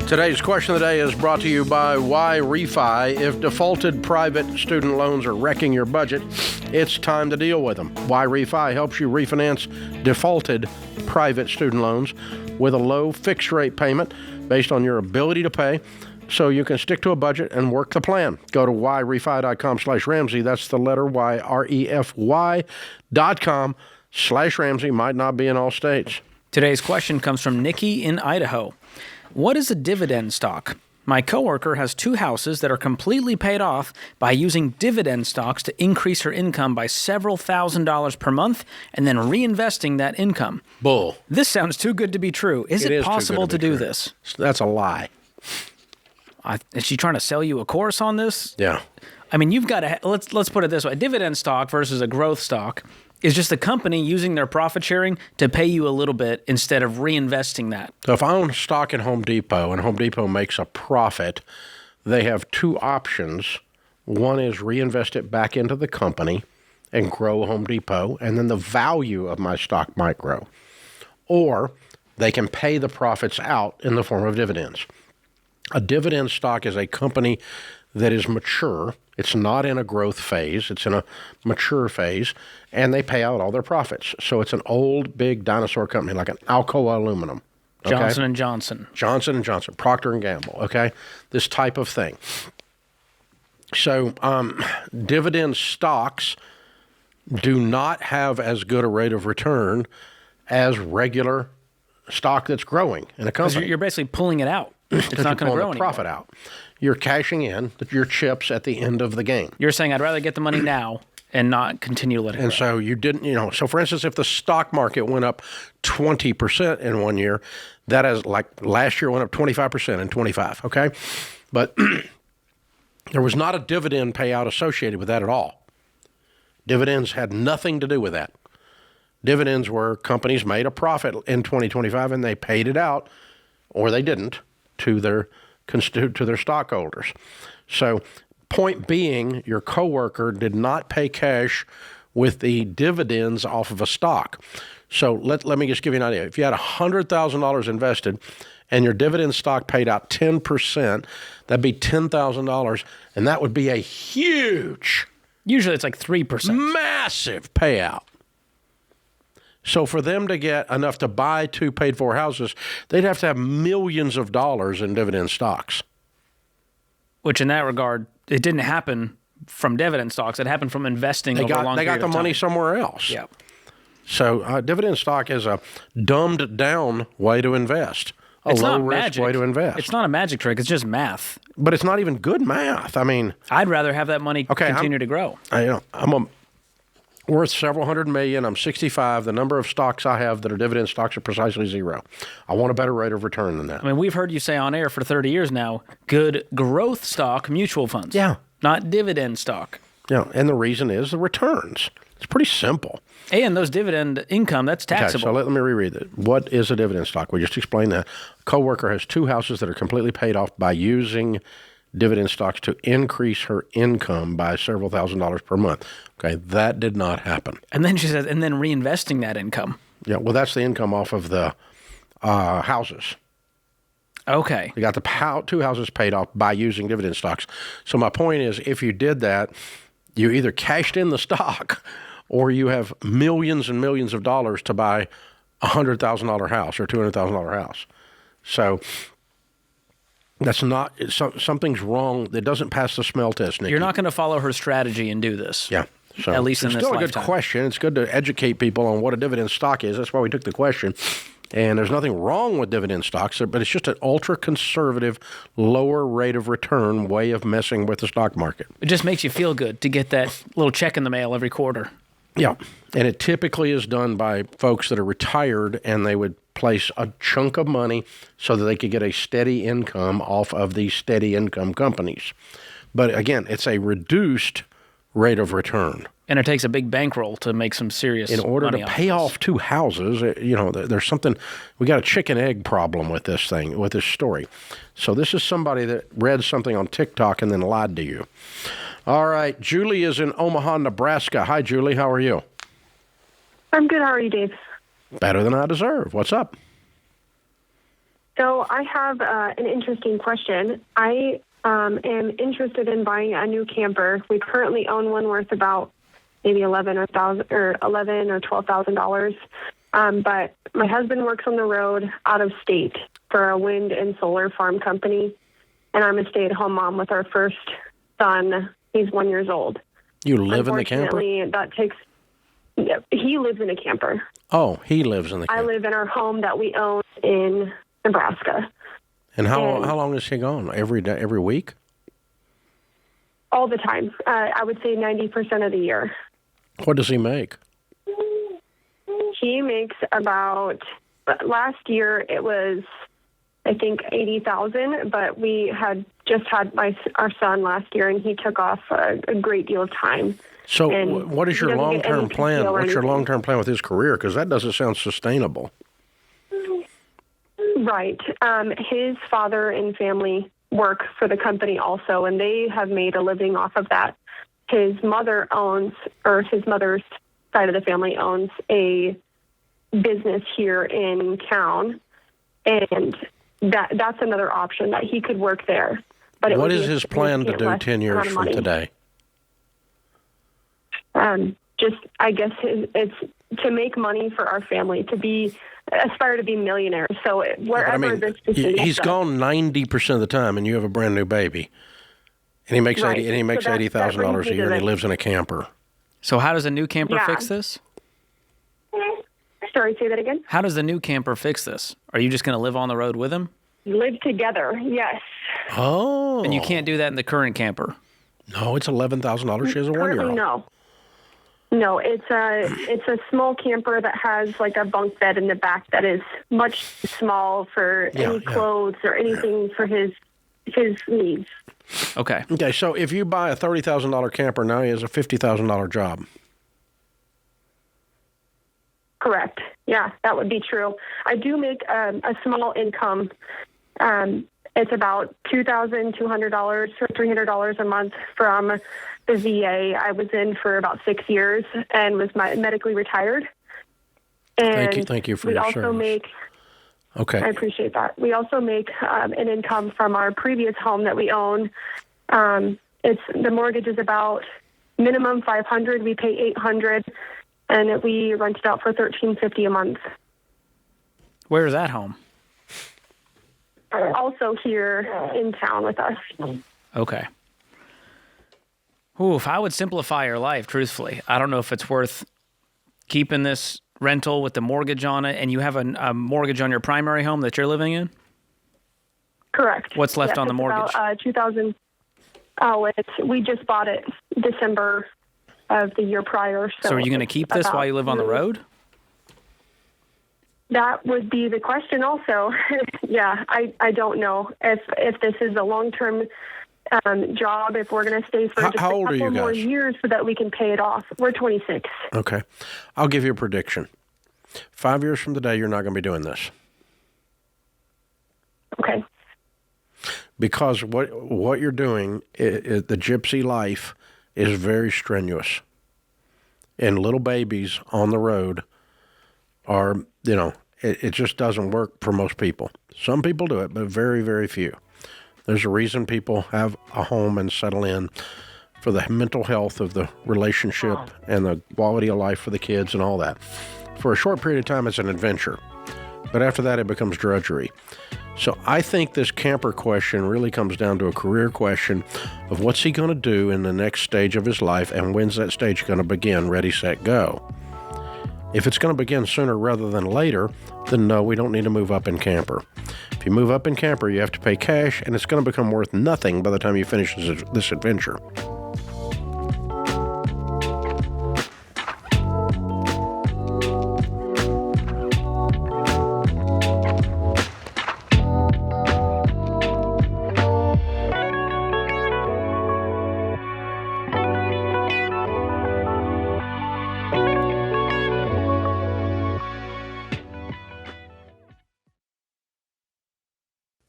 Today's question of the day is brought to you by Why Refi. If defaulted private student loans are wrecking your budget, it's time to deal with them. Why Refi helps you refinance defaulted private student loans with a low fixed rate payment based on your ability to pay, so you can stick to a budget and work the plan. Go to whyrefi.com/Ramsey. That's the letter Y, REFY.com/Ramsey. Might not be in all states. Today's question comes from Nikki in Idaho. What is a dividend stock? My coworker has 2 houses that are completely paid off by using dividend stocks to increase her income by several $1,000s per month and then reinvesting that income. Bull. This sounds too good to be true. Is it possible to do this? That's a lie. Is she trying to sell you a course on this? Yeah. I mean, you've got to, let's put it this way. A dividend stock versus a growth stock is just a company using their profit sharing to pay you a little bit instead of reinvesting that. So if I own stock in Home Depot and Home Depot makes a profit, they have 2 options. One is reinvest it back into the company and grow Home Depot, and then the value of my stock might grow. Or they can pay the profits out in the form of dividends. A dividend stock is a company that is mature. It's not in a growth phase. It's in a mature phase, and they pay out all their profits. So it's an old, big dinosaur company like an Alcoa Aluminum. Okay? Johnson & Johnson. Johnson & Johnson, Procter & Gamble, okay? This type of thing. So dividend stocks do not have as good a rate of return as regular stock that's growing in a company. Because you're basically pulling it out. It's not going to grow anymore. Profit out. You're cashing in your chips at the end of the game. You're saying I'd rather get the money now and not continue to let it grow. And so you didn't, so for instance, if the stock market went up 20% in one year, that is like last year went up 25% in 25, okay? But there was not a dividend payout associated with that at all. Dividends had nothing to do with that. Dividends were companies made a profit in 2025 and they paid it out, or they didn't, to their stockholders. So point being, your coworker did not pay cash with the dividends off of a stock. So let me just give you an idea. If you had $100,000 invested and your dividend stock paid out 10%, that'd be $10,000, and that would be a huge... Usually it's like 3%. Massive payout. So for them to get enough to buy 2 paid-for houses, they'd have to have millions of dollars in dividend stocks. Which in that regard, it didn't happen from dividend stocks. It happened from investing over a long period of time. They got the money somewhere else. Yeah. So dividend stock is a dumbed-down way to invest, a low-risk way to invest. It's not a magic trick. It's just math. But it's not even good math. I mean... I'd rather have that money continue to grow. I'm worth several $100 million. I'm 65. The number of stocks I have that are dividend stocks are precisely 0. I want a better rate of return than that. I mean, we've heard you say on air for 30 years now, good growth stock mutual funds. Yeah. Not dividend stock. Yeah, and the reason is the returns. It's pretty simple. And those dividend income, that's taxable. Okay, so let me reread it. What is a dividend stock? We just explained that. A coworker has 2 houses that are completely paid off by using dividend stocks to increase her income by several $1,000s per month. Okay, that did not happen. And then she says, and then reinvesting that income. Yeah, well, that's the income off of the houses. Okay. You got the 2 houses paid off by using dividend stocks. So my point is, if you did that, you either cashed in the stock or you have millions and millions of dollars to buy a $100,000 house or $200,000 house. So that's not, something's wrong. It doesn't pass the smell test, Nikki. You're not going to follow her strategy and do this. Yeah. So at least in it's this still a lifetime. good question. It's good to educate people on what a dividend stock is. That's why we took the question. And there's nothing wrong with dividend stocks, but it's just an ultra-conservative, lower rate of return way of messing with the stock market. It just makes you feel good to get that little check in the mail every quarter. Yeah, and it typically is done by folks that are retired, and they would place a chunk of money so that they could get a steady income off of these steady income companies. But again, it's a reduced rate of return. And it takes a big bankroll to make some serious money. In order to pay off 2 houses, there's something, we got a chicken egg problem with this thing, with this story. So this is somebody that read something on TikTok and then lied to you. All right, Julie is in Omaha, Nebraska. Hi, Julie. How are you? I'm good. How are you, Dave? Better than I deserve. What's up? So I have an interesting question. I am interested in buying a new camper. We currently own one worth about maybe $11,000 or $12,000. But my husband works on the road out of state for a wind and solar farm company, and I'm a stay-at-home mom with our first son. He's 1 year old. You live in the camper? He lives in a camper. Oh, he lives in the camper. I live in our home that we own in Nebraska. And how long is he gone? Every day, every week? All the time. I would say 90% of the year. What does he make? He makes about, last year it was, I think, $80,000, but we had just had our son last year, and he took off a great deal of time. So And what is your he doesn't get long-term any plan? PTO or What's your anything. long-term plan with his career? Because that doesn't sound sustainable. Right. His father and family work for the company also, and they have made a living off of that. His mother owns, or his mother's side of the family owns, a business here in town, and that's another option, that he could work there. But it What would is be a his plan to do significant 10 less years amount of from money. today? Just, I guess, it's to make money for our family, aspire to be millionaires. So wherever this decision He's gone 90% of the time, and you have a brand new baby, and he makes Right. $80,000 a year, and he lives in a camper. So how does a new camper Yeah. fix this? Sorry, say that again? How does the new camper fix this? Are you just going to live on the road with him? Live together, yes. Oh. And you can't do that in the current camper. No, it's $11,000. She has a Currently, 1-year-old. no, it's a small camper that has like a bunk bed in the back that is much too small for any clothes or anything for his needs. Okay. Okay, so if you buy a $30,000 camper, now he has a $50,000 job. Correct. Yeah, that would be true. I do make a small income. It's about $2,200 or $300 a month from the VA. I was in for about 6 years and was medically retired. And Thank you for we your also service. make. Okay. I appreciate that. We also make an income from our previous home that we own. It's the mortgage is about minimum $500. We pay $800, and we rent it out for $1,350 a month. Where is that home? Also here in town with us. Okay. Ooh, if I would simplify your life, truthfully, I don't know if it's worth keeping this rental with the mortgage on it, and you have a mortgage on your primary home that you're living in? Correct. What's left Yes, on the it's mortgage? About, 2000. Oh, we just bought it December of the year prior. So are you going to keep this while you live on the road? That would be the question also. Yeah, I don't know if this is a long-term job, if we're going to stay for just how a old are couple you more guys? years so that we can pay it off. We're 26. Okay. I'll give you a prediction. 5 years from today, you're not going to be doing this. Okay. Because what you're doing, the gypsy life, is very strenuous. And little babies on the road are, it just doesn't work for most people. Some people do it, but very, very few. There's a reason people have a home and settle in for the mental health of the relationship and the quality of life for the kids and all that. For a short period of time, it's an adventure. But after that, it becomes drudgery. So I think this camper question really comes down to a career question of what's he going to do in the next stage of his life, and when's that stage going to begin? Ready, set, go. If it's going to begin sooner rather than later, then no, we don't need to move up in camper. If you move up in camper, you have to pay cash, and it's going to become worth nothing by the time you finish this adventure.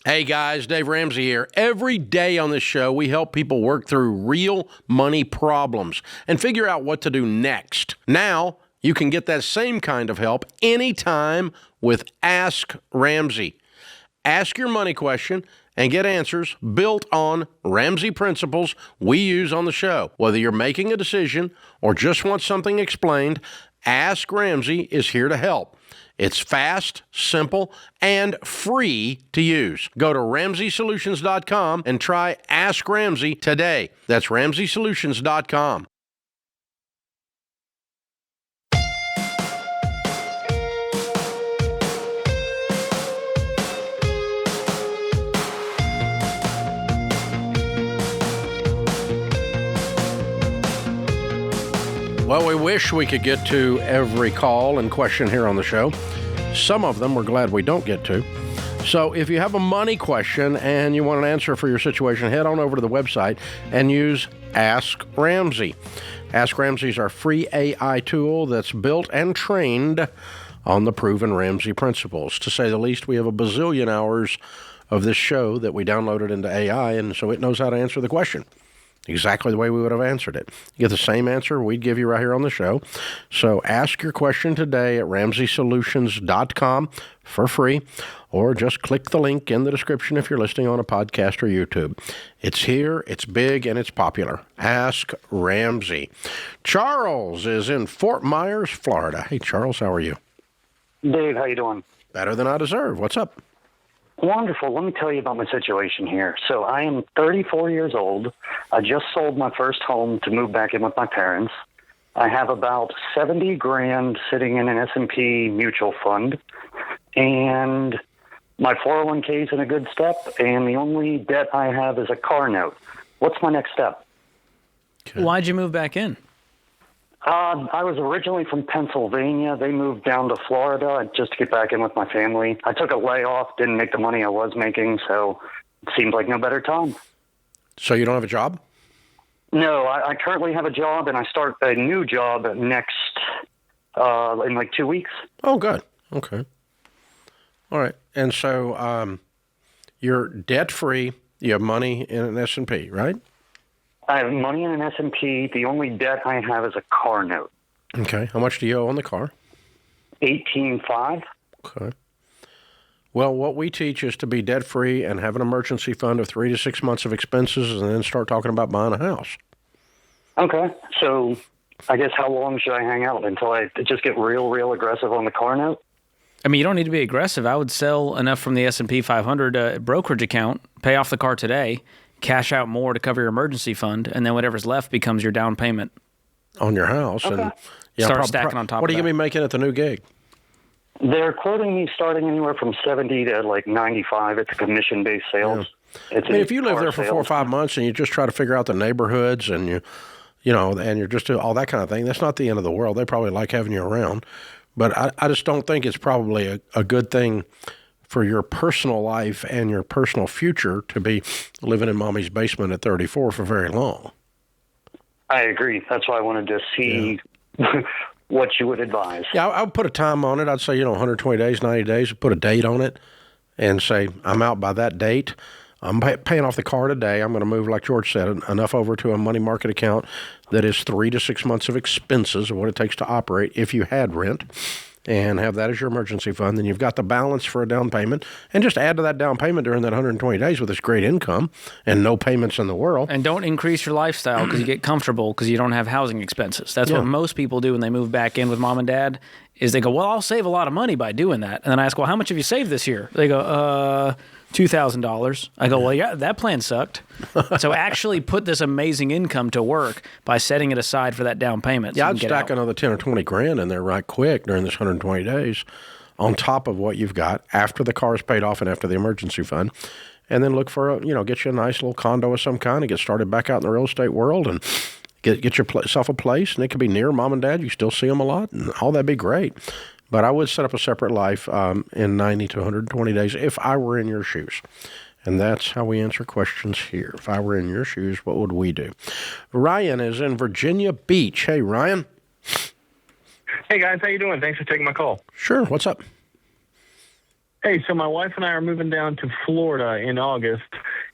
Hey guys, Dave Ramsey here. Every day on this show, we help people work through real money problems and figure out what to do next. Now, you can get that same kind of help anytime with Ask Ramsey. Ask your money question and get answers built on Ramsey principles we use on the show. Whether you're making a decision or just want something explained, Ask Ramsey is here to help. It's fast, simple, and free to use. Go to RamseySolutions.com and try Ask Ramsey today. That's RamseySolutions.com. Well, we wish we could get to every call and question here on the show. Some of them we're glad we don't get to. So if you have a money question and you want an answer for your situation, head on over to the website and use Ask Ramsey. Ask Ramsey is our free AI tool that's built and trained on the proven Ramsey principles. To say the least, we have a bazillion hours of this show that we downloaded into AI, and so it knows how to answer the question exactly the way we would have answered it. You get the same answer we'd give you right here on the show. So ask your question today at RamseySolutions.com for free, or just click the link in the description if you're listening on a podcast or YouTube. It's here, it's big, and it's popular. Ask Ramsey. Charles is in Fort Myers, Florida. Hey, Charles, how are you? Dave, how you doing? Better than I deserve. What's up? Wonderful. Let me tell you about my situation here. So I am 34 years old. I just sold my first home to move back in with my parents. I have about 70 grand sitting in an S&P mutual fund, and my 401k is in a good step, and the only debt I have is a car note. What's my next step? Okay. Why'd you move back in? I was originally from Pennsylvania. They moved down to Florida just to get back in with my family. I took a layoff, didn't make the money I was making, so it seemed like no better time. So you don't have a job? No, I currently have a job, and I start a new job next in like 2 weeks. Oh, good. Okay. All right. And so you're debt-free. You have money in an S&P, right? I have money in an S&P. The only debt I have is a car note. Okay. How much do you owe on the car? $18,500. Okay. Well, what we teach is to be debt-free and have an emergency fund of 3 to 6 months of expenses, and then start talking about buying a house. Okay. So I guess how long should I hang out until I just get real aggressive on the car note? I mean, you don't need to be aggressive. I would sell enough from the S&P 500 brokerage account, pay off the car today, cash out more to cover your emergency fund, and then whatever's left becomes your down payment on your house. Okay. And start stacking on top What of are you going to be making at the new gig? They're quoting me starting anywhere from 70 to like 95. It's a commission-based sales. Yeah. I mean, if you live there for 4 or 5 months and you just try to figure out the neighborhoods and you know, and you're just doing all that kind of thing, that's not the end of the world. They probably like having you around. But I just don't think it's probably a good thing for your personal life and your personal future to be living in mommy's basement at 34 for very long. I agree. That's why I wanted to see what you would advise. Yeah, I would put a time on it. I'd say, 120 days, 90 days, put a date on it and say, I'm out by that date. I'm paying off the car today. I'm going to move, like George said, enough over to a money market account that is 3 to 6 months of expenses of what it takes to operate if you had rent. and have that as your emergency fund. Then you've got the balance for a down payment, and just add to that down payment during that 120 days with this great income and no payments in the world. And don't increase your lifestyle because you get comfortable because you don't have housing expenses. That's what most people do when they move back in with mom and dad, is they go, well, I'll save a lot of money by doing that. And then I ask, well, how much have you saved this year? They go, $2,000. I go, well, yeah, that plan sucked. So actually put this amazing income to work by setting it aside for that down payment. Yeah, I'd stack another 10 or 20 grand in there right quick during this 120 days on top of what you've got after the car's paid off and after the emergency fund. And then look for, get you a nice little condo of some kind and get started back out in the real estate world and get yourself a place. And it could be near mom and dad. You still see them a lot and all that'd be great. But I would set up a separate life in 90 to 120 days if I were in your shoes. And that's how we answer questions here. If I were in your shoes, what would we do? Ryan is in Virginia Beach. Hey, Ryan. Hey, guys. How you doing? Thanks for taking my call. Sure. What's up? Hey, so my wife and I are moving down to Florida in August,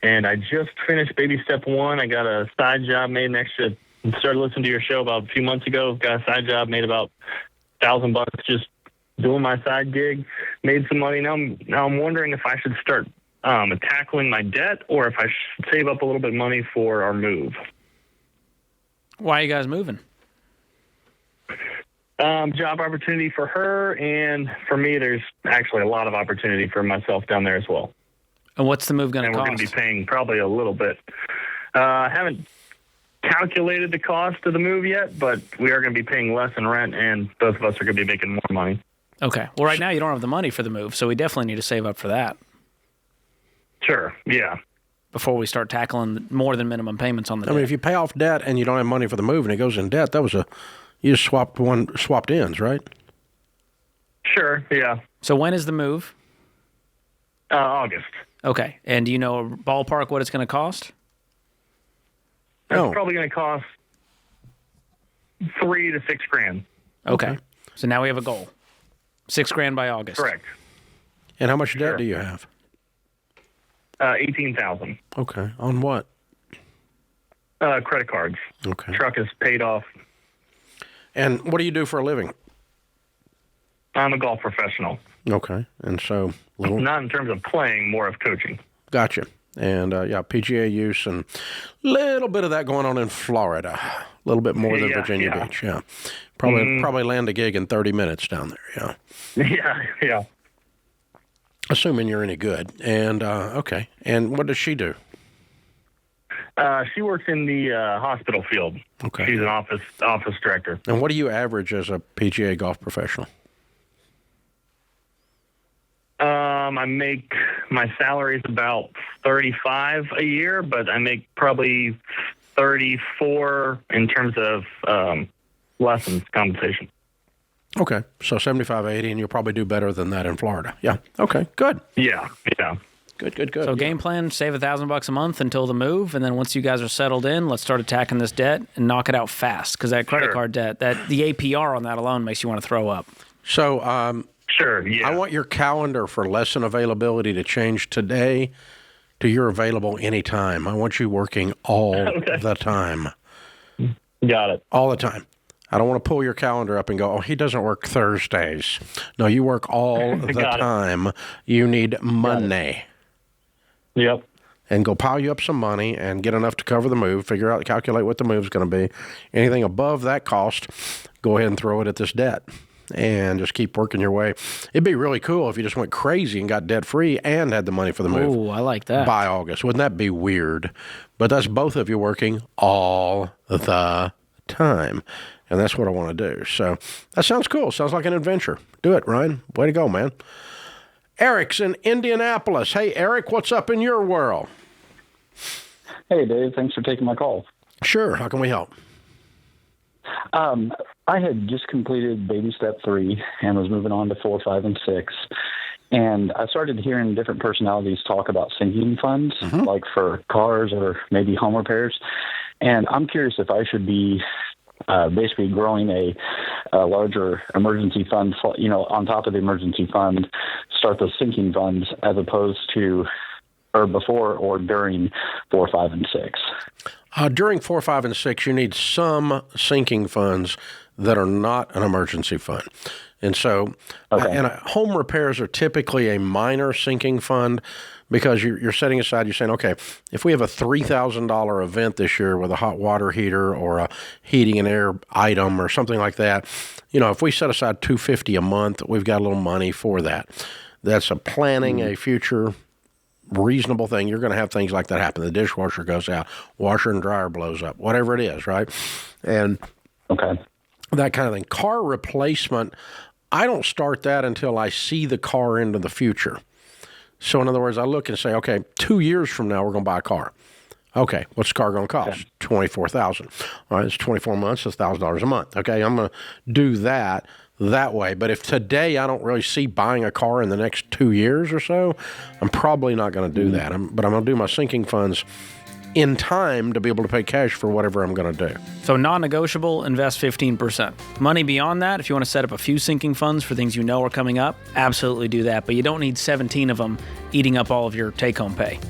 and I just finished baby step 1. I got a side job made next to, started listening to your show about a few months ago. Got a side job, made about $1,000 just doing my side gig, made some money. Now I'm wondering if I should start tackling my debt or if I should save up a little bit of money for our move. Why are you guys moving? Job opportunity for her, and for me, there's actually a lot of opportunity for myself down there as well. And what's the move going to cost? And we're going to be paying probably a little bit. I haven't calculated the cost of the move yet, but we are going to be paying less in rent, and both of us are going to be making more money. Okay. Well, right now you don't have the money for the move, so we definitely need to save up for that. Sure. Yeah. Before we start tackling more than minimum payments on the debt. I mean, if you pay off debt and you don't have money for the move and it goes in debt, you just swapped ends, right? Sure. Yeah. So when is the move? August. Okay. And do you know ballpark what it's going to cost? That's probably going to cost $3,000 to $6,000. Okay. So now we have a goal. $6,000 by August. Correct. And how much debt do you have? $18,000. Okay. On what? Credit cards. Okay. Truck is paid off. And what do you do for a living? I'm a golf professional. Okay. And so not in terms of playing, more of coaching. Gotcha. And PGA use and a little bit of that going on in Florida. A little bit more than Virginia Beach. Yeah. Probably land a gig in 30 minutes down there. Yeah. Yeah. Assuming you're any good. And okay. And what does she do? She works in the hospital field. Okay. She's an office director. And what do you average as a PGA golf professional? My salary is about $35 a year, but I make probably $34 in terms of lessons compensation. Okay, so 75, 80, and you'll probably do better than that in Florida. Yeah. Okay. Good. Yeah. Good. So game plan: save $1,000 a month until the move, and then once you guys are settled in, let's start attacking this debt and knock it out fast. Because that credit card debt, the APR on that alone makes you want to throw up. So, sure. Yeah. I want your calendar for lesson availability to change today to you're available anytime. I want you working all the time. Got it. All the time. I don't want to pull your calendar up and go, oh, he doesn't work Thursdays. No, you work all the time. You need money. Yep. And go pile you up some money and get enough to cover the move, calculate what the move's going to be. Anything above that cost, go ahead and throw it at this debt and just keep working your way. It'd be really cool if you just went crazy and got debt-free and had the money for the move. Oh, I like that. By August. Wouldn't that be weird? But that's both of you working all the time. And that's what I want to do. So that sounds cool. Sounds like an adventure. Do it, Ryan. Way to go, man. Eric's in Indianapolis. Hey, Eric, what's up in your world? Hey, Dave. Thanks for taking my call. Sure. How can we help? I had just completed baby step 3 and was moving on to 4, 5, and 6. And I started hearing different personalities talk about sinking funds, like for cars or maybe home repairs. And I'm curious if I should be basically growing a larger emergency fund, on top of the emergency fund, start those sinking funds as opposed to, or before or during 4, 5, and 6. During 4, 5, and 6, you need some sinking funds that are not an emergency fund. And so, home repairs are typically a minor sinking fund because you're setting aside, you're saying, okay, if we have a $3,000 event this year with a hot water heater or a heating and air item or something like that, if we set aside $250 a month, we've got a little money for that. That's a planning a future reasonable thing. You're going to have things like that happen. The dishwasher goes out, washer and dryer blows up, whatever it is, right? And that kind of thing. Car replacement, I don't start that until I see the car into the future. So in other words, I look and say, okay, 2 years from now, we're going to buy a car. Okay, what's the car going to cost? $24,000. All right, it's 24 months, it's $1,000 a month. Okay, I'm going to do that way. But if today I don't really see buying a car in the next 2 years or so, I'm probably not going to do that. But I'm going to do my sinking funds in time to be able to pay cash for whatever I'm going to do. So non-negotiable, invest 15%. Money beyond that, if you want to set up a few sinking funds for things you know are coming up, absolutely do that. But you don't need 17 of them eating up all of your take-home pay.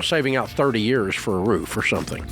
Saving out 30 years for a roof or something.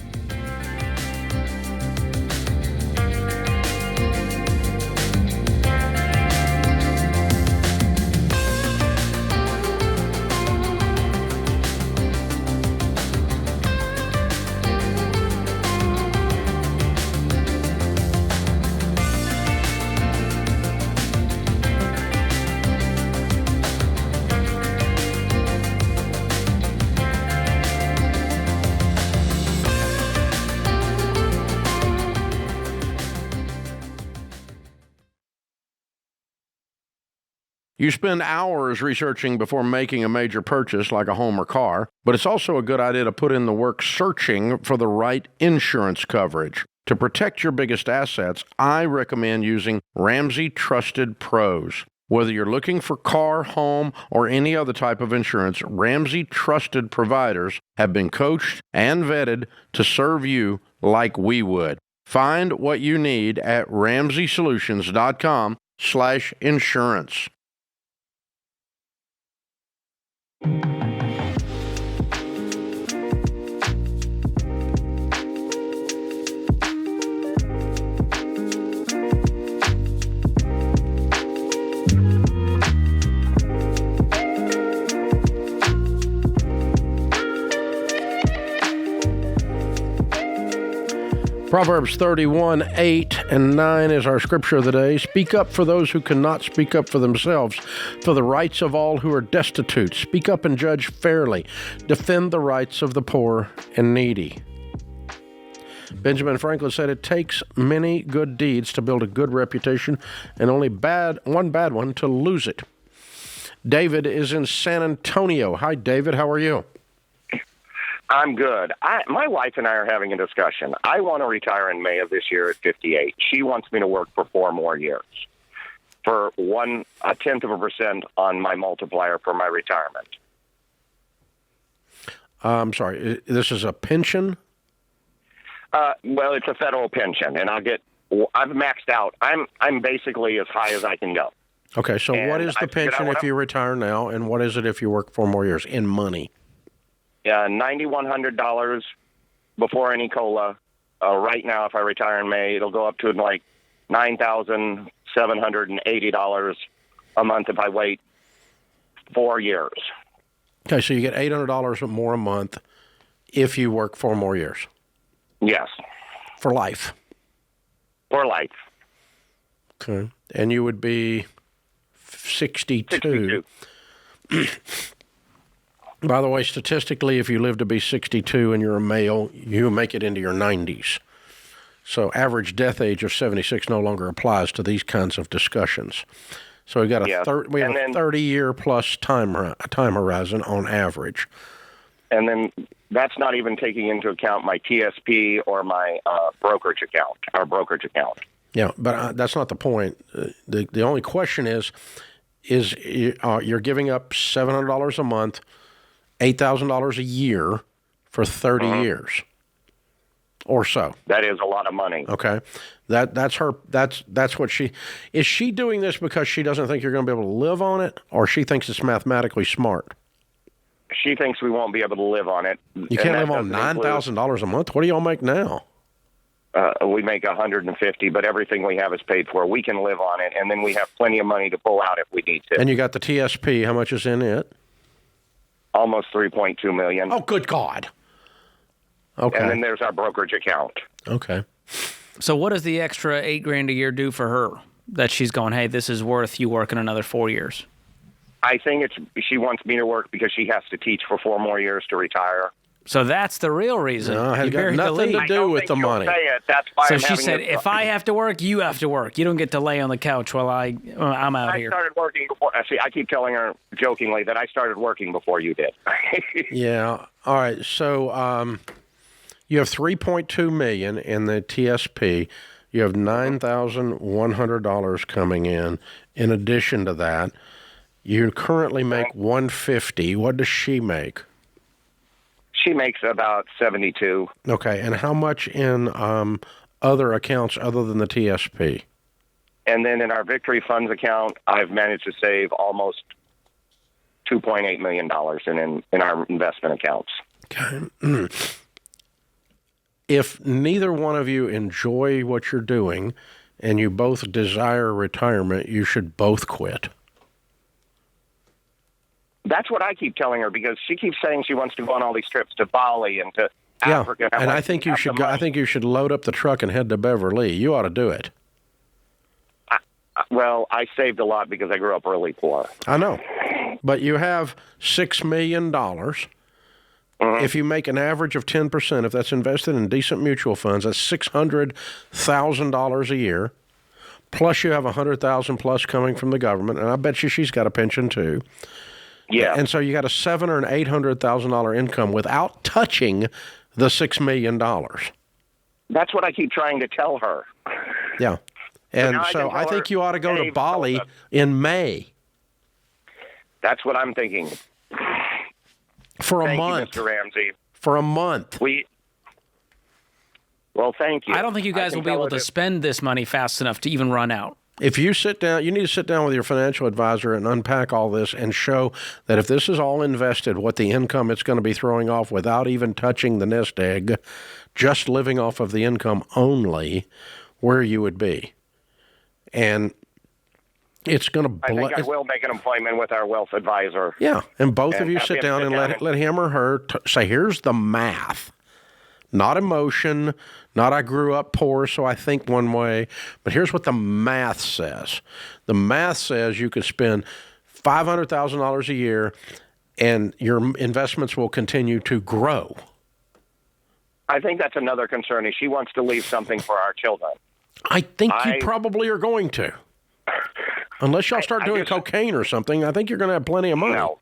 You spend hours researching before making a major purchase like a home or car, but it's also a good idea to put in the work searching for the right insurance coverage. To protect your biggest assets, I recommend using Ramsey Trusted Pros. Whether you're looking for car, home, or any other type of insurance, Ramsey Trusted providers have been coached and vetted to serve you like we would. Find what you need at RamseySolutions.com/insurance. Proverbs 31, 8, and 9 is our scripture of the day. Speak up for those who cannot speak up for themselves, for the rights of all who are destitute. Speak up and judge fairly. Defend the rights of the poor and needy. Benjamin Franklin said, it takes many good deeds to build a good reputation and only one bad one to lose it. David is in San Antonio. Hi, David. How are you? I'm good. My wife and I are having a discussion. I want to retire in May of this year at 58. She wants me to work for 4 more years for 0.1% on my multiplier for my retirement. I'm sorry. This is a pension? Well, it's a federal pension, and I've maxed out. I'm basically as high as I can go. Okay, so what is the pension if you retire now, and what is it if you work 4 more years in money? $9,100 before any COLA. Right now, if I retire in May, it'll go up to like $9,780 a month if I wait 4 years. Okay, so you get $800 more a month if you work 4 more years. Yes. For life. For life. Okay, and you would be 62. By the way, statistically, if you live to be 62 and you're a male, you make it into your 90s. So average death age of 76 no longer applies to these kinds of discussions. So we got a 30-year plus time horizon on average. And then that's not even taking into account my TSP or my brokerage account. Yeah, but that's not the point. The only question is you're giving up $700 a month, $8,000 a year for 30 years or so. That is a lot of money. Okay. That's her. That's what is she doing this because she doesn't think you're going to be able to live on it, or she thinks it's mathematically smart? she thinks we won't be able to live on it. You can't live on $9,000 a month. What do y'all make now? We make $150, but everything we have is paid for. We can live on it, and then we have plenty of money to pull out if we need to. And you got the TSP. How much is in it? Almost $3.2 million. Oh, good God. Okay. And then there's our brokerage account. Okay. So what does the extra $8,000 a year do for her that she's going, hey, this is worth you working another 4 years? I think she wants me to work because she has to teach for 4 more years to retire. So that's the real reason. No, it has got nothing to do with the money. That's why so I'm she said, if I have to work, you have to work. You don't get to lay on the couch while I'm out here. I started working before. See, I keep telling her jokingly that I started working before you did. Yeah. All right. So you have $3.2 million in the TSP. You have $9,100 coming in. In addition to that, you currently make $150. What does she make? She makes about $72. Okay, and how much in other accounts other than the TSP? And then in our Victory Funds account, I've managed to save almost $2.8 million in our investment accounts. Okay. If neither one of you enjoy what you're doing and you both desire retirement, you should both quit. That's what I keep telling her because she keeps saying she wants to go on all these trips to Bali and to Africa. And I think you should go. I think you should load up the truck and head to Beverly. You ought to do it. Well, I saved a lot because I grew up really poor. I know, but you have $6 million. If you make an average of 10%, if that's invested in decent mutual funds, that's $600,000 a year. Plus, you have $100,000 plus coming from the government, and I bet you she's got a pension too. Yeah. And so you got a $700,000 or $800,000 income without touching the $6 million. That's what I keep trying to tell her. Yeah. And so I think you ought to go to Bali in May. That's what I'm thinking. For a Thank month. you, Mr. Ramsey. For a month. Well, thank you. I don't think you guys will be able to spend this money fast enough to even run out. If you sit down, you need to sit down with your financial advisor and unpack all this and show that if this is all invested, what the income it's going to be throwing off without even touching the nest egg, just living off of the income only, where you would be. And it's going to... I think I will make an appointment with our wealth advisor. Yeah, and both of you sit down and let him or her say, here's the math. Not emotion, not I grew up poor, so I think one way, but here's what the math says. The math says you could spend $500,000 a year and your investments will continue to grow. I think that's another concern is she wants to leave something for our children. I think you probably are going to. Unless y'all start doing cocaine or something, I think you're going to have plenty of money. No.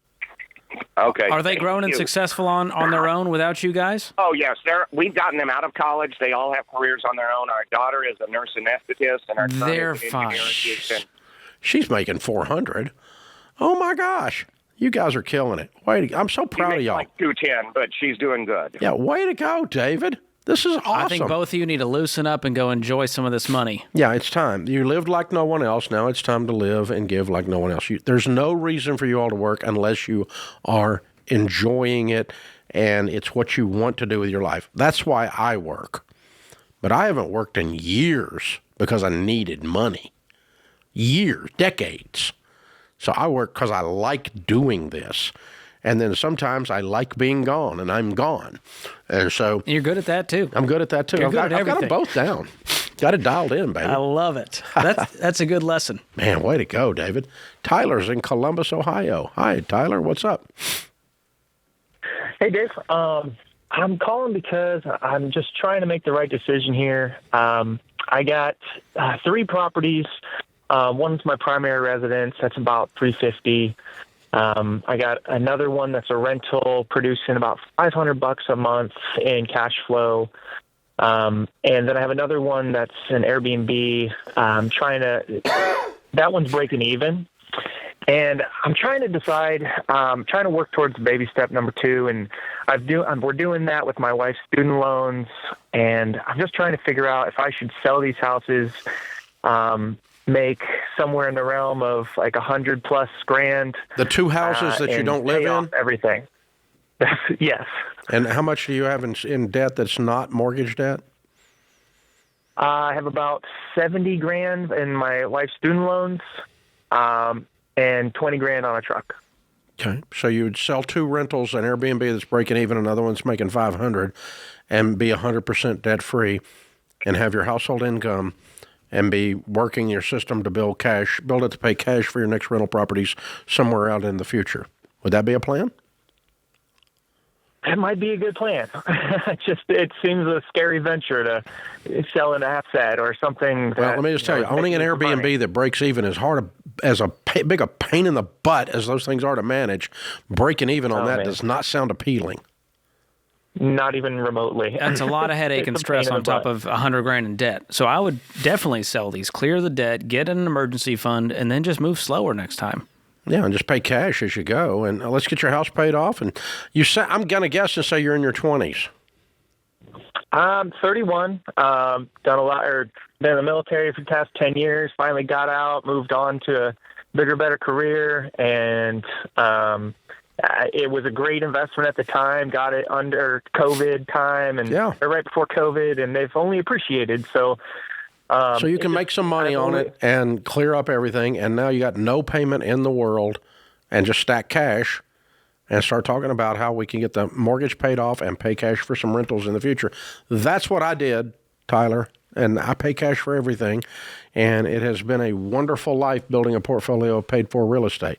Okay. Are they grown and successful on their own without you guys? Oh, yes. We've gotten them out of college. They all have careers on their own. Our daughter is a nurse anesthetist, and our son They're is an fine. engineer. She's making $400. Oh, my gosh. You guys are killing it. I'm so proud of y'all. Like $210, but she's doing good. Yeah, way to go, David. This is awesome. I think both of you need to loosen up and go enjoy some of this money. Yeah, it's time. You lived like no one else. Now it's time to live and give like no one else. There's no reason for you all to work unless you are enjoying it and it's what you want to do with your life. That's why I work. But I haven't worked in years because I needed money. Years, decades. So I work because I like doing this. And then sometimes I like being gone, and I'm gone. And so... You're good at that, too. I'm good at that, too. You're good at I've got everything. them both down. Got it dialed in, baby. I love it. That's a good lesson. Man, way to go, David. Tyler's in Columbus, Ohio. Hi, Tyler. What's up? Hey, Dave. I'm calling because I'm just trying to make the right decision here. I got 3 properties. One's my primary residence. That's about $350. I got another one that's a rental producing about $500 a month in cash flow. And then I have another one that's an Airbnb. That one's breaking even. And I'm trying to decide, trying to work towards baby step number 2. And we're doing that with my wife's student loans. And I'm just trying to figure out if I should sell these houses, make somewhere in the realm of like $100+ grand. The 2 houses that you don't live in? Everything. Yes. And how much do you have in debt that's not mortgage debt? I have about 70 grand in my wife's student loans, and 20 grand on a truck. Okay. So you would sell 2 rentals, an Airbnb that's breaking even, another one's making $500, and be 100% debt free, and have your household income, and be working your system to build it to pay cash for your next rental properties somewhere out in the future. Would that be a plan? That might be a good plan. It seems a scary venture to sell an asset or something. Well, let me just tell you, owning an Airbnb that breaks even is hard as big a pain in the butt as those things are to manage. Breaking even on that does not sound appealing. Not even remotely. That's a lot of headache and stress on top of $100 grand in debt. So I would definitely sell these, clear the debt, get an emergency fund, and then just move slower next time. Yeah, and just pay cash as you go, and let's get your house paid off. And I'm gonna guess and say you're in your 20s. I'm 31. Done a lot, or been in the military for the past 10 years. Finally got out, moved on to a bigger, better career, and it was a great investment at the time. Got it under COVID time, and or right before COVID, and they've only appreciated. So you can make some money on it and clear up everything, and now you got no payment in the world, and just stack cash and start talking about how we can get the mortgage paid off and pay cash for some rentals in the future. That's what I did, Tyler, and I pay cash for everything, and it has been a wonderful life building a portfolio of paid-for real estate,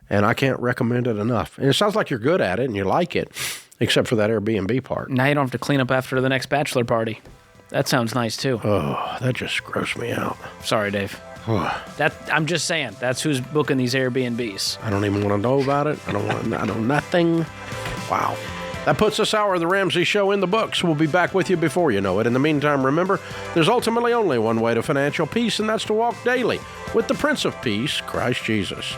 and I can't recommend it enough. And it sounds like you're good at it and you like it, except for that Airbnb part. Now you don't have to clean up after the next bachelor party. That sounds nice, too. Oh, that just grossed me out. Sorry, Dave. I'm just saying, that's who's booking these Airbnbs. I don't even want to know about it. I know nothing. Wow. That puts this hour of the Ramsey Show in the books. We'll be back with you before you know it. In the meantime, remember, there's ultimately only one way to financial peace, and that's to walk daily with the Prince of Peace, Christ Jesus.